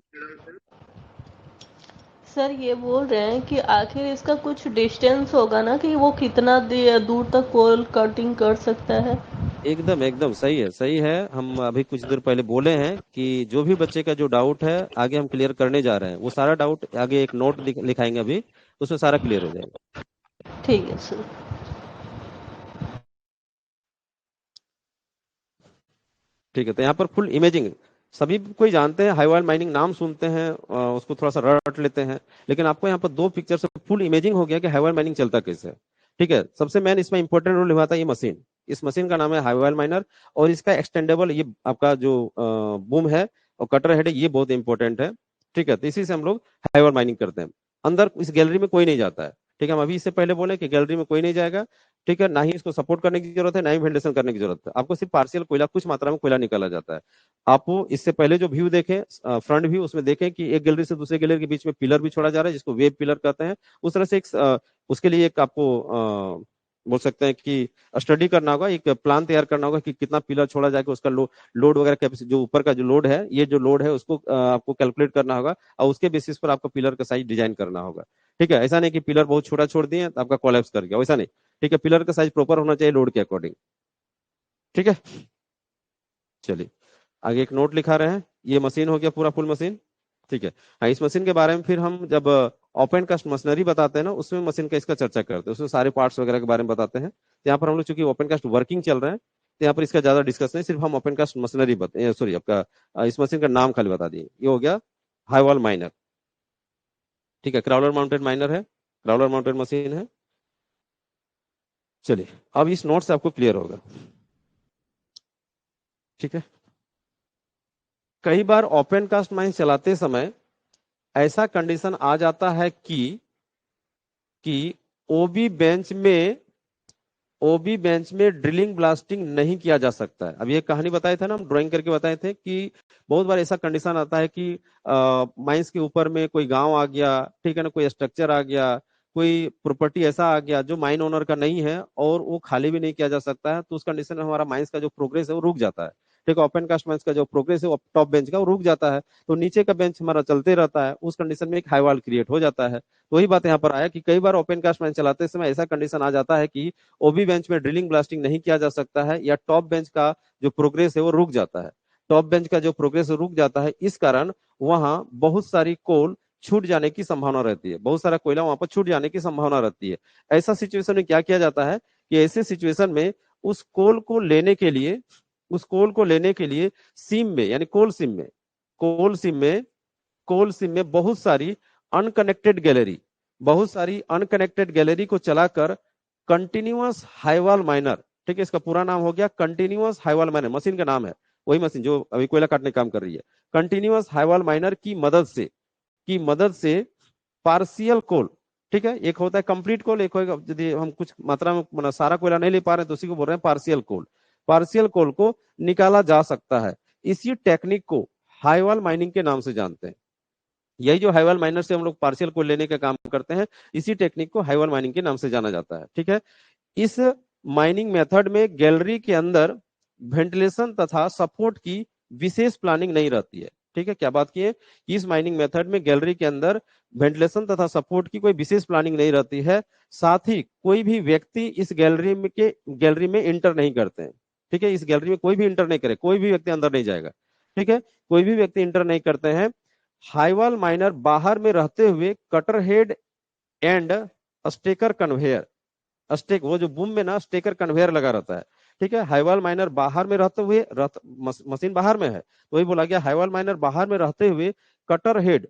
सर ये बोल रहे हैं कि आखिर इसका कुछ डिस्टेंस होगा ना, कि वो कितना दूर तक पोल कटिंग कर सकता है। एकदम एकदम सही है, सही है। हम अभी कुछ देर पहले बोले हैं कि जो भी बच्चे का जो डाउट है आगे हम क्लियर करने जा रहे हैं, वो सारा डाउट आगे एक नोट लिखाएंगे अभी, उसमें सारा क्लियर हो जाएगा। ठीक है सर। ठीक है, तो यहाँ पर फुल इमेजिंग, सभी कोई जानते हैं, हाईवाल माइनिंग नाम सुनते हैं, उसको थोड़ा सा रट लेते हैं, लेकिन आपको यहाँ पर दो पिक्चर से फुल इमेजिंग हो गया कि हाईवाल माइनिंग चलता कैसे है। ठीक है, सबसे मेन इसमें इंपॉर्टेंट रोल निभाता है ये मशीन, इस मशीन का नाम है हाईवाल माइनर, और इसका एक्सटेंडेबल ये आपका जो बूम है और कटर हेड है, ये बहुत इंपॉर्टेंट है। ठीक है, तो इसी से हम लोग हाईवाल माइनिंग करते हैं। अंदर इस गैलरी में कोई नहीं जाता है। ठीक है, हम अभी इससे पहले बोले कि गैलरी में कोई नहीं जाएगा। ठीक है, ना ही इसको सपोर्ट करने की जरूरत है, ना ही वेंटिलेशन करने की जरूरत है, आपको सिर्फ पार्शियल कोयला, कुछ मात्रा में कोयला निकाला जाता है। आप इससे पहले जो व्यू देखें, फ्रंट व्यू, उसमें देखें कि एक गैलरी से दूसरे गैलरी के बीच में पिलर भी छोड़ा जा रहा है, जिसको वेब पिलर कहते हैं। उस तरह से उसके लिए एक आपको बोल सकते हैं कि स्टडी करना होगा, एक प्लान तैयार करना होगा कि कितना पिलर छोड़ा जाएगा, उसका लोड वगैरह कैपेसिटी, जो ऊपर का जो लोड है, ये जो लोड है उसको आपको कैलकुलेट करना होगा, और उसके बेसिस पर आपको पिलर का साइज डिजाइन करना होगा। ठीक है, ऐसा नहीं कि पिलर बहुत छोटा छोड़ दिए तो आपका कोलैप्स कर गया, वैसा नहीं। ठीक है, पिलर का साइज प्रॉपर होना चाहिए लोड के अकॉर्डिंग। ठीक है, चलिए आगे एक नोट लिखा रहे हैं, ये मशीन हो गया पूरा फुल मशीन। ठीक है, हाँ, इस मशीन के बारे में फिर हम जब ओपन कास्ट मशीनरी बताते हैं ना, उसमें मशीन का इसका चर्चा करते हैं, उसमें सारे पार्ट्स वगैरह के बारे में बताते हैं। तो यहाँ पर हम लोग चूंकि ओपन कास्ट वर्किंग चल रहा है, तो यहाँ पर इसका ज्यादा डिस्कस नहीं, सिर्फ हम ओपन कास्ट मशीनरी सॉरी आपका इस मशीन का नाम खाली बता दिए, ये हो गया हाईवॉल माइनर। ठीक है, क्राउलर माउंटेड माइनर है, क्राउलर माउंटेड मशीन है। चलिए, अब इस नोट से आपको क्लियर होगा। ठीक है, कई बार ओपन कास्ट माइंस चलाते समय ऐसा कंडीशन आ जाता है कि ओबी बेंच में ओबी बेंच में ड्रिलिंग ब्लास्टिंग नहीं किया जा सकता है। अब ये कहानी बताए थे ना, हम ड्राइंग करके बताए थे कि बहुत बार ऐसा कंडीशन आता है कि माइंस के ऊपर में कोई गांव आ गया, ठीक है ना, कोई स्ट्रक्चर आ गया, कोई प्रॉपर्टी ऐसा आ गया जो माइन ओनर का नहीं है और वो खाली भी नहीं किया जा सकता है, तो उस कंडीशन में हमारा माइंस का जो प्रोग्रेस है वो रुक जाता है। ठीक है, ओपन कास्ट माइंस का जो प्रोग्रेस है वो टॉप बेंच का वो रुक जाता है, तो नीचे का बेंच हमारा चलते रहता है। उस कंडीशन में एक हाई वॉल क्रिएट हो जाता है। तो वही बात यहाँ पर आया कि कई बार ओपन कास्ट माइंस चलाते समय ऐसा कंडीशन आ जाता है कि ओबी बेंच में ड्रिलिंग ब्लास्टिंग नहीं किया जा सकता है, या टॉप बेंच का जो प्रोग्रेस है वो रुक जाता है। टॉप बेंच का जो प्रोग्रेस रुक जाता है, इस कारण वहां बहुत सारी कोल छूट जाने की संभावना रहती है, बहुत सारा कोयला वहां पर छूट जाने की संभावना रहती है। ऐसा सिचुएशन में क्या किया जाता है कि ऐसे सिचुएशन में उस कोल को लेने के लिए उस कोल को लेने के लिए सीम में, यानी कोल सीम में कोल सिम में बहुत सारी अनकनेक्टेड गैलरी को चलाकर कंटिन्यूअस हाईवाल माइनर, ठीक है, इसका पूरा नाम हो गया कंटिन्यूअस हाईवाल माइनर, मशीन का नाम है, वही मशीन जो अभी कोयला काटने का काम कर रही है, कंटिन्यूअस हाईवाल माइनर की मदद से पार्शियल कोल, ठीक है, एक होता है कंप्लीट कोल, एक होगा यदि हम कुछ मात्रा में मतलब सारा कोयला नहीं ले पा रहे हैं तो उसी को बोल रहे हैं पार्शियल कोल को निकाला जा सकता है। इसी टेक्निक को हाईवाल माइनिंग के नाम से जानते हैं। यही जो हाईवाल माइनर से हम लोग पार्शियल कोल लेने का काम करते हैं, इसी टेक्निक को हाईवाल माइनिंग के नाम से जाना जाता है। ठीक है, इस माइनिंग मेथड में गैलरी के अंदर वेंटिलेशन तथा सपोर्ट की विशेष प्लानिंग नहीं रहती है। ठीक है, क्या बात की है कि इस माइनिंग मेथड में गैलरी के अंदर वेंटिलेशन तथा सपोर्ट की कोई विशेष प्लानिंग नहीं रहती है। साथ ही कोई भी व्यक्ति इस गैलरी में इंटर नहीं करते हैं। ठीक है, इस गैलरी में कोई भी इंटर नहीं करे, कोई भी व्यक्ति अंदर नहीं जाएगा। ठीक है, कोई भी व्यक्ति इंटर नहीं करते हैं। हाईवाल माइनर बाहर में रहते हुए cutter head and stacker conveyor, stack वो जो बूम में ना स्टेकर कन्वेयर लगा रहता है। ठीक है, हाईवाल माइनर बाहर में रहते हुए मशीन बाहर में है, तो वही बोला गया हाईवाल माइनर बाहर में रहते हुए cutter head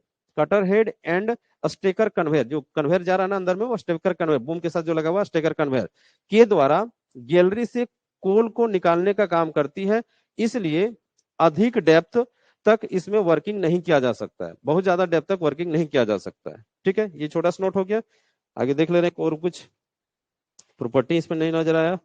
and stacker conveyor, जो कन्वेयर जा रहा है ना अंदर में, वो स्टेकर कन्वेयर बूम के साथ जो लगा हुआ स्टेकर कन्वेयर के द्वारा गैलरी से कोल को निकालने का काम करती है। इसलिए अधिक डेप्थ तक इसमें वर्किंग नहीं किया जा सकता है, बहुत ज्यादा डेप्थ तक वर्किंग नहीं किया जा सकता है। ठीक है, ये छोटा सा नोट हो गया। आगे देख ले रहे हैं और कुछ प्रॉपर्टी इसमें नहीं नजर आया।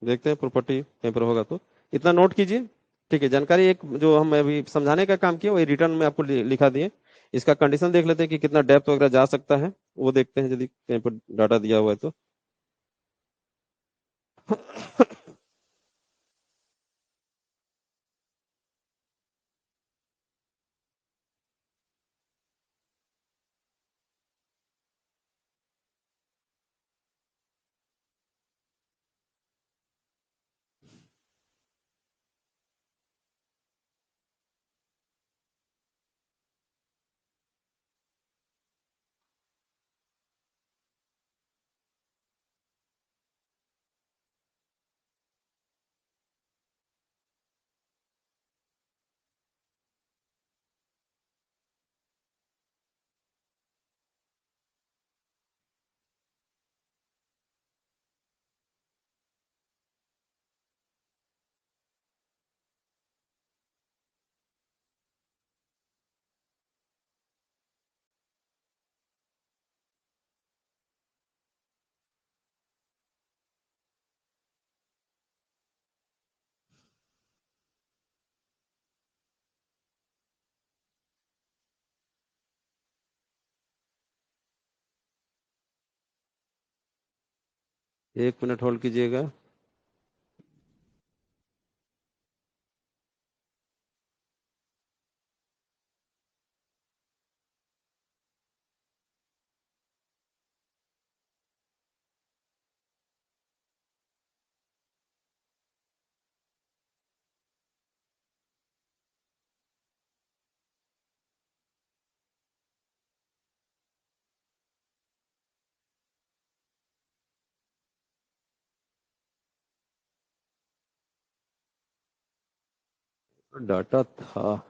देखते हैं प्रॉपर्टी कहीं पर होगा तो इतना नोट कीजिए। ठीक है, जानकारी एक जो हम अभी समझाने का काम किया वही रिटर्न में आपको लिखा दिए। इसका कंडीशन देख लेते हैं कि कितना डेप्थ वगैरह जा सकता है, वो देखते हैं यदि कहीं पर डाटा दिया हुआ है तो। एक मिनट होल्ड कीजिएगा। डाटा था।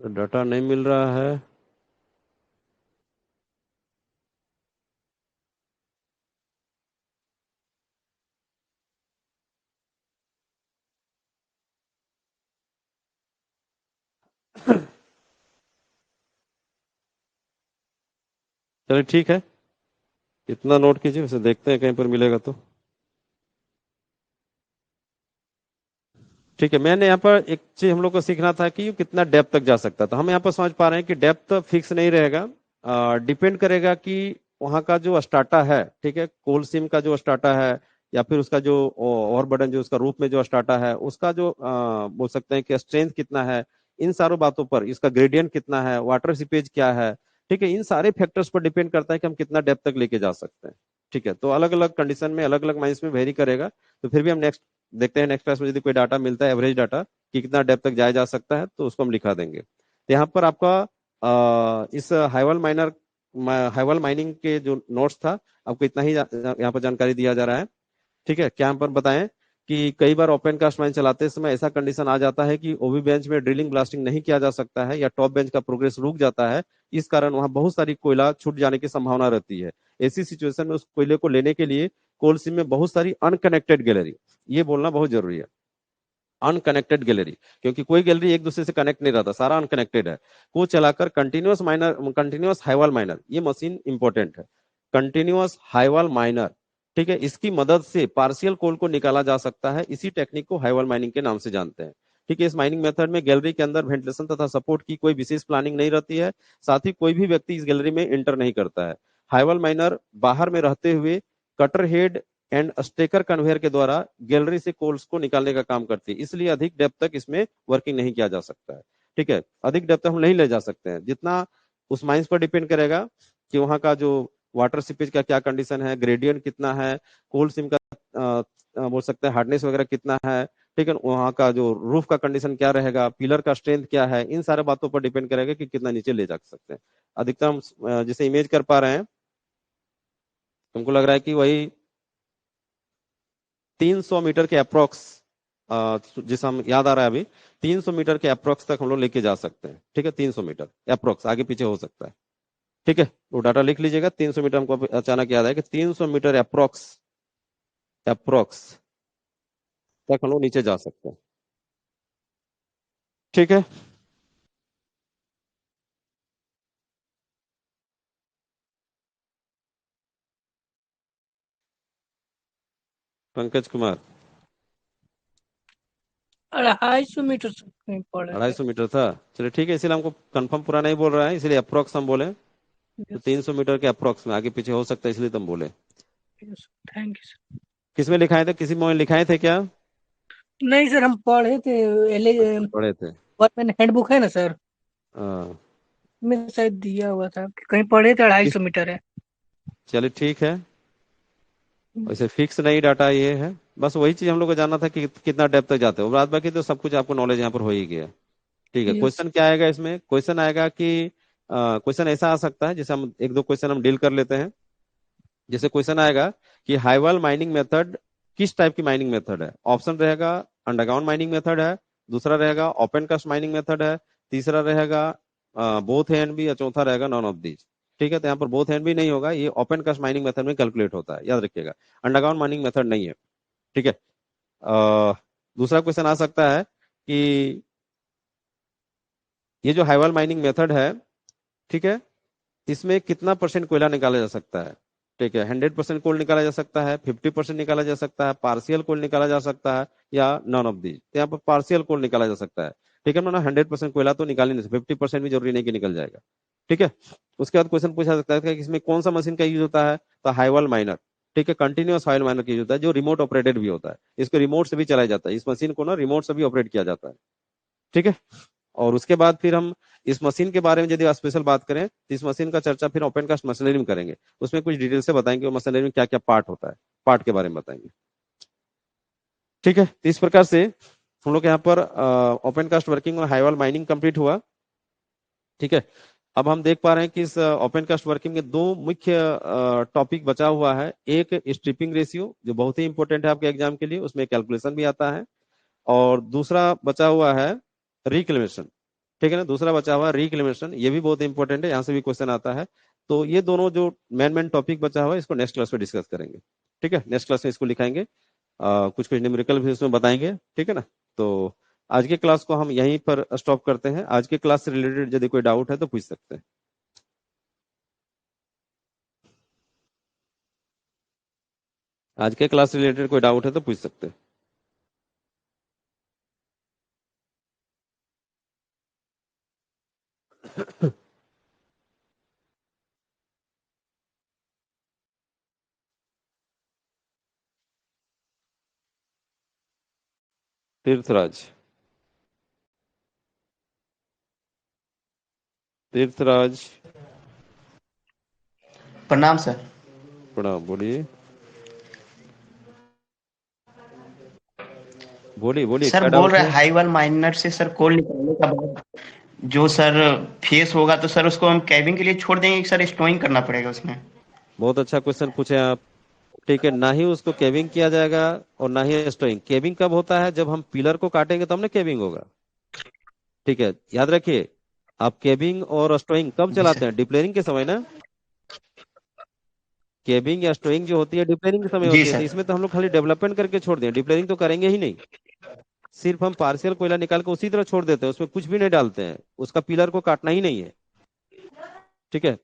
डाटा नहीं मिल रहा है। चलिए ठीक है, इतना नोट कीजिए, उसे देखते हैं कहीं पर मिलेगा तो। ठीक है, मैंने यहाँ पर एक चीज हम लोग को सीखना था कि कितना डेप्थ तक जा सकता है। तो हम यहाँ पर समझ पा रहे हैं कि डेप्थ फिक्स नहीं रहेगा, डिपेंड करेगा कि वहाँ का जो स्टाटा है, ठीक है, कोल सिम का जो स्टाटा है, या फिर उसका जो ओवरबर्डन जो उसका रूप में जो स्टाटा है, उसका जो बोल सकते हैं कि स्ट्रेंथ कितना है, इन सारों बातों पर, इसका ग्रेडियंट कितना है, वाटर सीपेज क्या है, ठीक है, इन सारे फैक्टर्स पर डिपेंड करता है कि हम कितना डेप्थ तक लेके जा सकते हैं। ठीक है, तो अलग अलग कंडीशन में अलग अलग माइंस में वेरी करेगा। तो फिर भी हम नेक्स्ट देखते हैं, नेक्स्ट क्लास में यदि कोई डाटा मिलता है, एवरेज डाटा कि कितना डेप्थ तक जाया जा सकता है, तो उसको हम लिखा देंगे। तो यहाँ पर आपका इस हाइवल माइनिंग के जो नोट्स था, आपको इतना ही यहाँ पर जानकारी दिया जा रहा है। ठीक है, क्या यहाँ पर बताएं कि कई बार ओपन कास्ट माइन चलाते समय ऐसा कंडीशन आ जाता है कि ओबी बेंच में ड्रिलिंग ब्लास्टिंग नहीं किया जा सकता है, या टॉप बेंच का प्रोग्रेस रुक जाता है। इस कारण वहां बहुत सारी कोयला छूट जाने की संभावना रहती है। ऐसी सिचुएशन में उस कोयले को लेने के लिए कोल सीम में बहुत सारी अनकनेक्टेड गैलरी, ये बोलना बहुत जरूरी है, अनकनेक्टेड गैलरी, क्योंकि कोई गैलरी एक दूसरे से कनेक्ट नहीं रहता, सारा अनकनेक्टेड है, को चलाकर कंटिन्यूअस हाईवाल माइनर, ये मशीन इंपॉर्टेंट है, कंटिन्यूअस हाईवाल माइनर। ठीक है, इसकी मदद से पार्शियल कोल को निकाला जा सकता है। इसी टेक्निक को हाईवाल माइनिंग के नाम से जानते हैं। ठीक है, इस माइनिंग मेथड में गैलरी के अंदर वेंटिलेशन तथा सपोर्ट की कोई विशेष प्लानिंग नहीं रहती है, साथ ही कोई भी व्यक्ति इस गैलरी में एंटर नहीं करता है। हाईवाल माइनर बाहर में रहते हुए cutter head and stacker conveyor के द्वारा गैलरी से कोल्स को निकालने का काम करती है, इसलिए अधिक डेप्थ तक इसमें वर्किंग नहीं किया जा सकता है। ठीक है, अधिक डेप्थ तक हम नहीं ले जा सकते हैं, जितना उस माइंस पर डिपेंड करेगा कि वहां का जो वाटर सीपेज का क्या कंडीशन है, ग्रेडियंट कितना है, कोल सिम का बोल सकते हैं हार्डनेस वगैरह कितना है, ठीक है, वहां का जो रूफ का कंडीशन क्या रहेगा, पिलर का स्ट्रेंथ क्या है, इन सारे बातों पर डिपेंड करेगा कि कितना नीचे ले जा सकते हैं। अधिकतम जैसे इमेज कर पा रहे हैं, तुमको लग रहा है कि वही 300 मीटर के अप्रोक्स, जिसे हम याद आ रहा है अभी, 300 मीटर के अप्रोक्स तक हम लोग लेके जा सकते हैं। ठीक है, 300 मीटर अप्रोक्स, आगे पीछे हो सकता है। ठीक है, वो डाटा लिख लीजिएगा, 300 मीटर हमको अचानक याद है कि 300 मीटर अप्रोक्स अप्रोक्स तक हम लोग नीचे जा सकते हैं। ठीक है, पंकज कुमार। 250 मीटर से कहीं पड़े अढ़ाई थे। सौ मीटर था, चलिए ठीक है, इसलिए हमको कंफर्म पूरा नहीं बोल रहा है, इसलिए अप्रोक्स हम बोले। तो यस 300 मीटर के अप्रोक्स में आगे पीछे हो सकता है, इसलिए तुम बोले। Yes, thank you sir. किसमें लिखाए थे, किसी में लिखाए थे क्या? नहीं सर, हम पढ़े थे। अच्छा, पढ़े थे। गवर्नमेंट हैंडबुक है ना सर, हाँ। में शायद दिया हुआ था कि कहीं पढ़े थे 250 मीटर है। चलिए ठीक है, वैसे फिक्स नहीं डाटा ये है, बस वही चीज हम लोग को जानना था कि कितना डेप्थ तक जाते हो, बाद बाकी तो सब कुछ आपको नॉलेज यहाँ पर हो ही गया। ठीक है, यस। क्वेश्चन क्या आएगा इसमें, क्वेश्चन आएगा कि क्वेश्चन ऐसा आ सकता है, जैसे हम एक दो क्वेश्चन हम डील कर लेते हैं। जैसे क्वेश्चन आएगा कि हाईवाल माइनिंग मेथड किस टाइप की माइनिंग मेथड है, ऑप्शन रहेगा अंडरग्राउंड माइनिंग मेथड है, दूसरा रहेगा ओपन कास्ट माइनिंग मेथड है, तीसरा रहेगा बोथ ए एंड बी, या चौथा रहेगा नॉन ऑफ दीज। ठीक है, तो यहाँ पर बोथ एंड भी नहीं होगा, ये ओपन कास्ट माइनिंग मेथड में कैलकुलेट होता है, याद रखिएगा, अंडरग्राउंड माइनिंग मेथड नहीं है। ठीक है, अ, दूसरा क्वेश्चन आ सकता है कि ये जो हाईवाल माइनिंग मेथड है, ठीक है, इसमें कितना परसेंट कोयला निकाला जा सकता है। ठीक है, 100% कोल निकाला जा सकता है, 50% निकाला जा सकता है, पार्शियल कोल निकाला जा सकता है, या नॉन ऑफ दीज। तो यहाँ पर पार्शियल कोल निकाला जा सकता है। ठीक है, मतलब 100% कोयला तो निकाल ही नहीं सकता, 50% भी जरूरी नहीं कि निकल जाएगा। ठीक है, उसके बाद क्वेश्चन पूछा सकता है कि इसमें कौन सा मशीन का यूज होता है, तो हाईवॉल माइनर। ठीक है, कंटिन्यूअस हाईवॉल माइनर का यूज होता है, जो रिमोट ऑपरेटेड भी होता है। इसको रिमोट से भी चलाया जाता है, इस मशीन को ना रिमोट से भी ऑपरेट किया जाता है। ठीक है, और उसके बाद फिर हम इस मशीन के बारे में यदि स्पेशल बात करें तो इस मशीन का चर्चा फिर ओपन कास्ट मशीनरी में करेंगे। उसमें कुछ डिटेल से बताएंगे वो मशीनरी में क्या क्या पार्ट होता है, पार्ट के बारे में बताएंगे। ठीक है, तो इस प्रकार से हम लोग यहाँ पर ओपन कास्ट वर्किंग और हाईवॉल माइनिंग कंप्लीट हुआ। ठीक है, अब हम देख पा रहे हैं कि इस ओपन कास्ट वर्किंग में दो मुख्य टॉपिक बचा हुआ है। एक स्ट्रिपिंग रेशियो, जो बहुत ही इंपॉर्टेंट है आपके एग्जाम के लिए, उसमें कैलकुलेशन भी आता है। और दूसरा बचा हुआ है रिक्लेमेशन। ठीक है ना, दूसरा बचा हुआ है रिक्लेमेशन, ये भी बहुत इंपॉर्टेंट है, यहाँ से भी क्वेश्चन आता है। तो ये दोनों जो मेन मेन टॉपिक बचा हुआ है, इसको नेक्स्ट क्लास में डिस्कस करेंगे। ठीक है, नेक्स्ट क्लास में इसको लिखाएंगे, कुछ कुछ न्यूमेरिकल भी उसमें बताएंगे। ठीक है ना, तो आज के क्लास को हम यहीं पर स्टॉप करते हैं। आज के क्लास से रिलेटेड यदि कोई डाउट है तो पूछ सकते हैं। आज के क्लास से रिलेटेड कोई डाउट है तो पूछ सकते हैं। तीर्थराज, तीर्थराज, प्रणाम सर। प्रणाम, बोलिए बोलिए बोलिए, सर क्या बोल डाउट रहे है। हाई वाल माइनर से सर कोल निकालने का बाद जो सर फेस होगा तो सर उसको हम कैबिंग के लिए छोड़ देंगे कि सर स्टोइंग करना पड़ेगा उसमें। बहुत अच्छा क्वेश्चन पूछे आप। ठीक है, ना ही उसको केविंग किया जाएगा और ना ही स्टोइंग। केविंग कब होता है, जब हम पिलर को काटेंगे तब ना केविंग होगा। ठीक है, याद रखिए, आप केविंग और स्टोइंग कब जी चलाते सर। हैं, डिप्लेयरिंग के समय ना। केविंग या स्टोइंग जो होती है डिप्लेयरिंग के समय जी होती है। तो सर। इसमें तो हम लोग खाली डेवलपमेंट करके छोड़ दें, डिप्लेयरिंग तो करेंगे ही नहीं। सिर्फ हम पार्शियल कोयला निकाल के उसी तरह छोड़ देते हैं, उसमें कुछ भी नहीं डालते हैं, उसका पिलर को काटना ही नहीं है। ठीक है,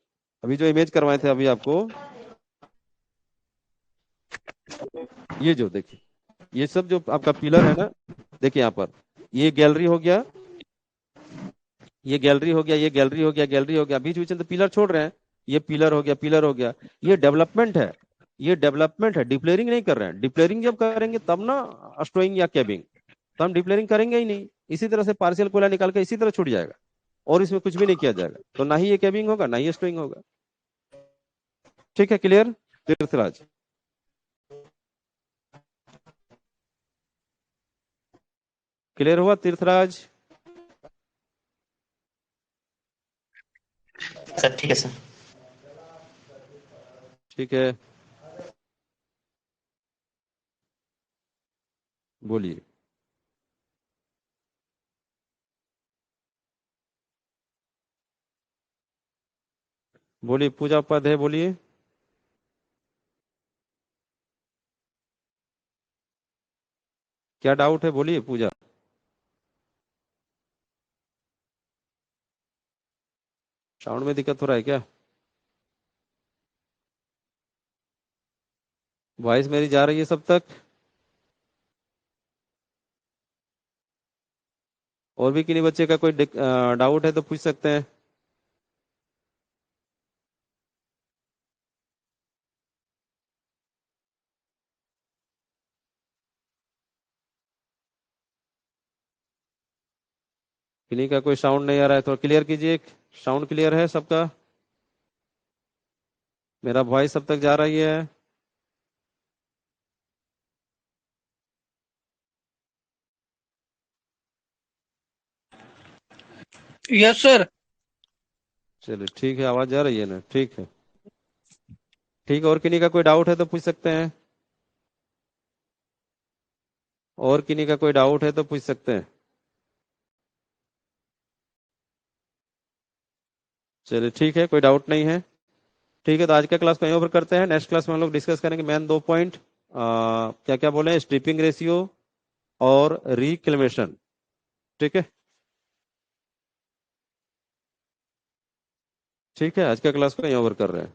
अभी जो इमेज करवाए थे अभी आपको, ये जो देखिए, ये सब जो आपका पिलर है ना, देखिए यहाँ पर, ये गैलरी हो गया, ये गैलरी हो गया, ये गैलरी हो गया, गैलरी हो गया, बीच बीच में तो पिलर छोड़ रहे हैं। ये पिलर हो गया, पिलर हो गया, ये डेवलपमेंट है। ये डेवलपमेंट है, डिप्लेयरिंग नहीं कर रहे हैं। डिप्लेयरिंग जब करेंगे तब ना स्टोइंग या कैबिंग, तो हम डिप्लेयरिंग करेंगे ही नहीं। इसी तरह से पार्शियल कोयला निकाल के इसी तरह छूट जाएगा और इसमें कुछ भी नहीं किया जाएगा, तो ना ही ये कैबिंग होगा ना ही स्टोइंग होगा। ठीक है, क्लियर तीर्थराज। क्लियर हुआ तीर्थराज। सर ठीक है सर। ठीक है, बोलिए बोलिए, पूजा उपाध्याय बोलिए। क्या डाउट है, बोलिए पूजा। साउंड में दिक्कत हो रहा है क्या, वॉइस मेरी जा रही है सब तक। और भी किन्हीं बच्चे का कोई डाउट है तो पूछ सकते हैं। किन्हीं का कोई साउंड नहीं आ रहा है तो क्लियर कीजिए। साउंड क्लियर है सबका, मेरा वॉइस सब तक जा रही है। Yes sir. चलिए ठीक है, आवाज जा रही है ना, ठीक है। ठीक है, और किन्हीं का कोई डाउट है तो पूछ सकते हैं। और किन्हीं का कोई डाउट है तो पूछ सकते हैं। चलिए ठीक है, कोई डाउट नहीं है। ठीक है, तो आज का क्लास को यहीं ओवर करते हैं। नेक्स्ट क्लास में हम लोग डिस्कस करेंगे मेन दो पॉइंट, क्या क्या बोले, स्ट्रिपिंग रेशियो और रिक्लेमेशन। ठीक है। ठीक है, आज का क्लास को यहीं ओवर कर रहे हैं।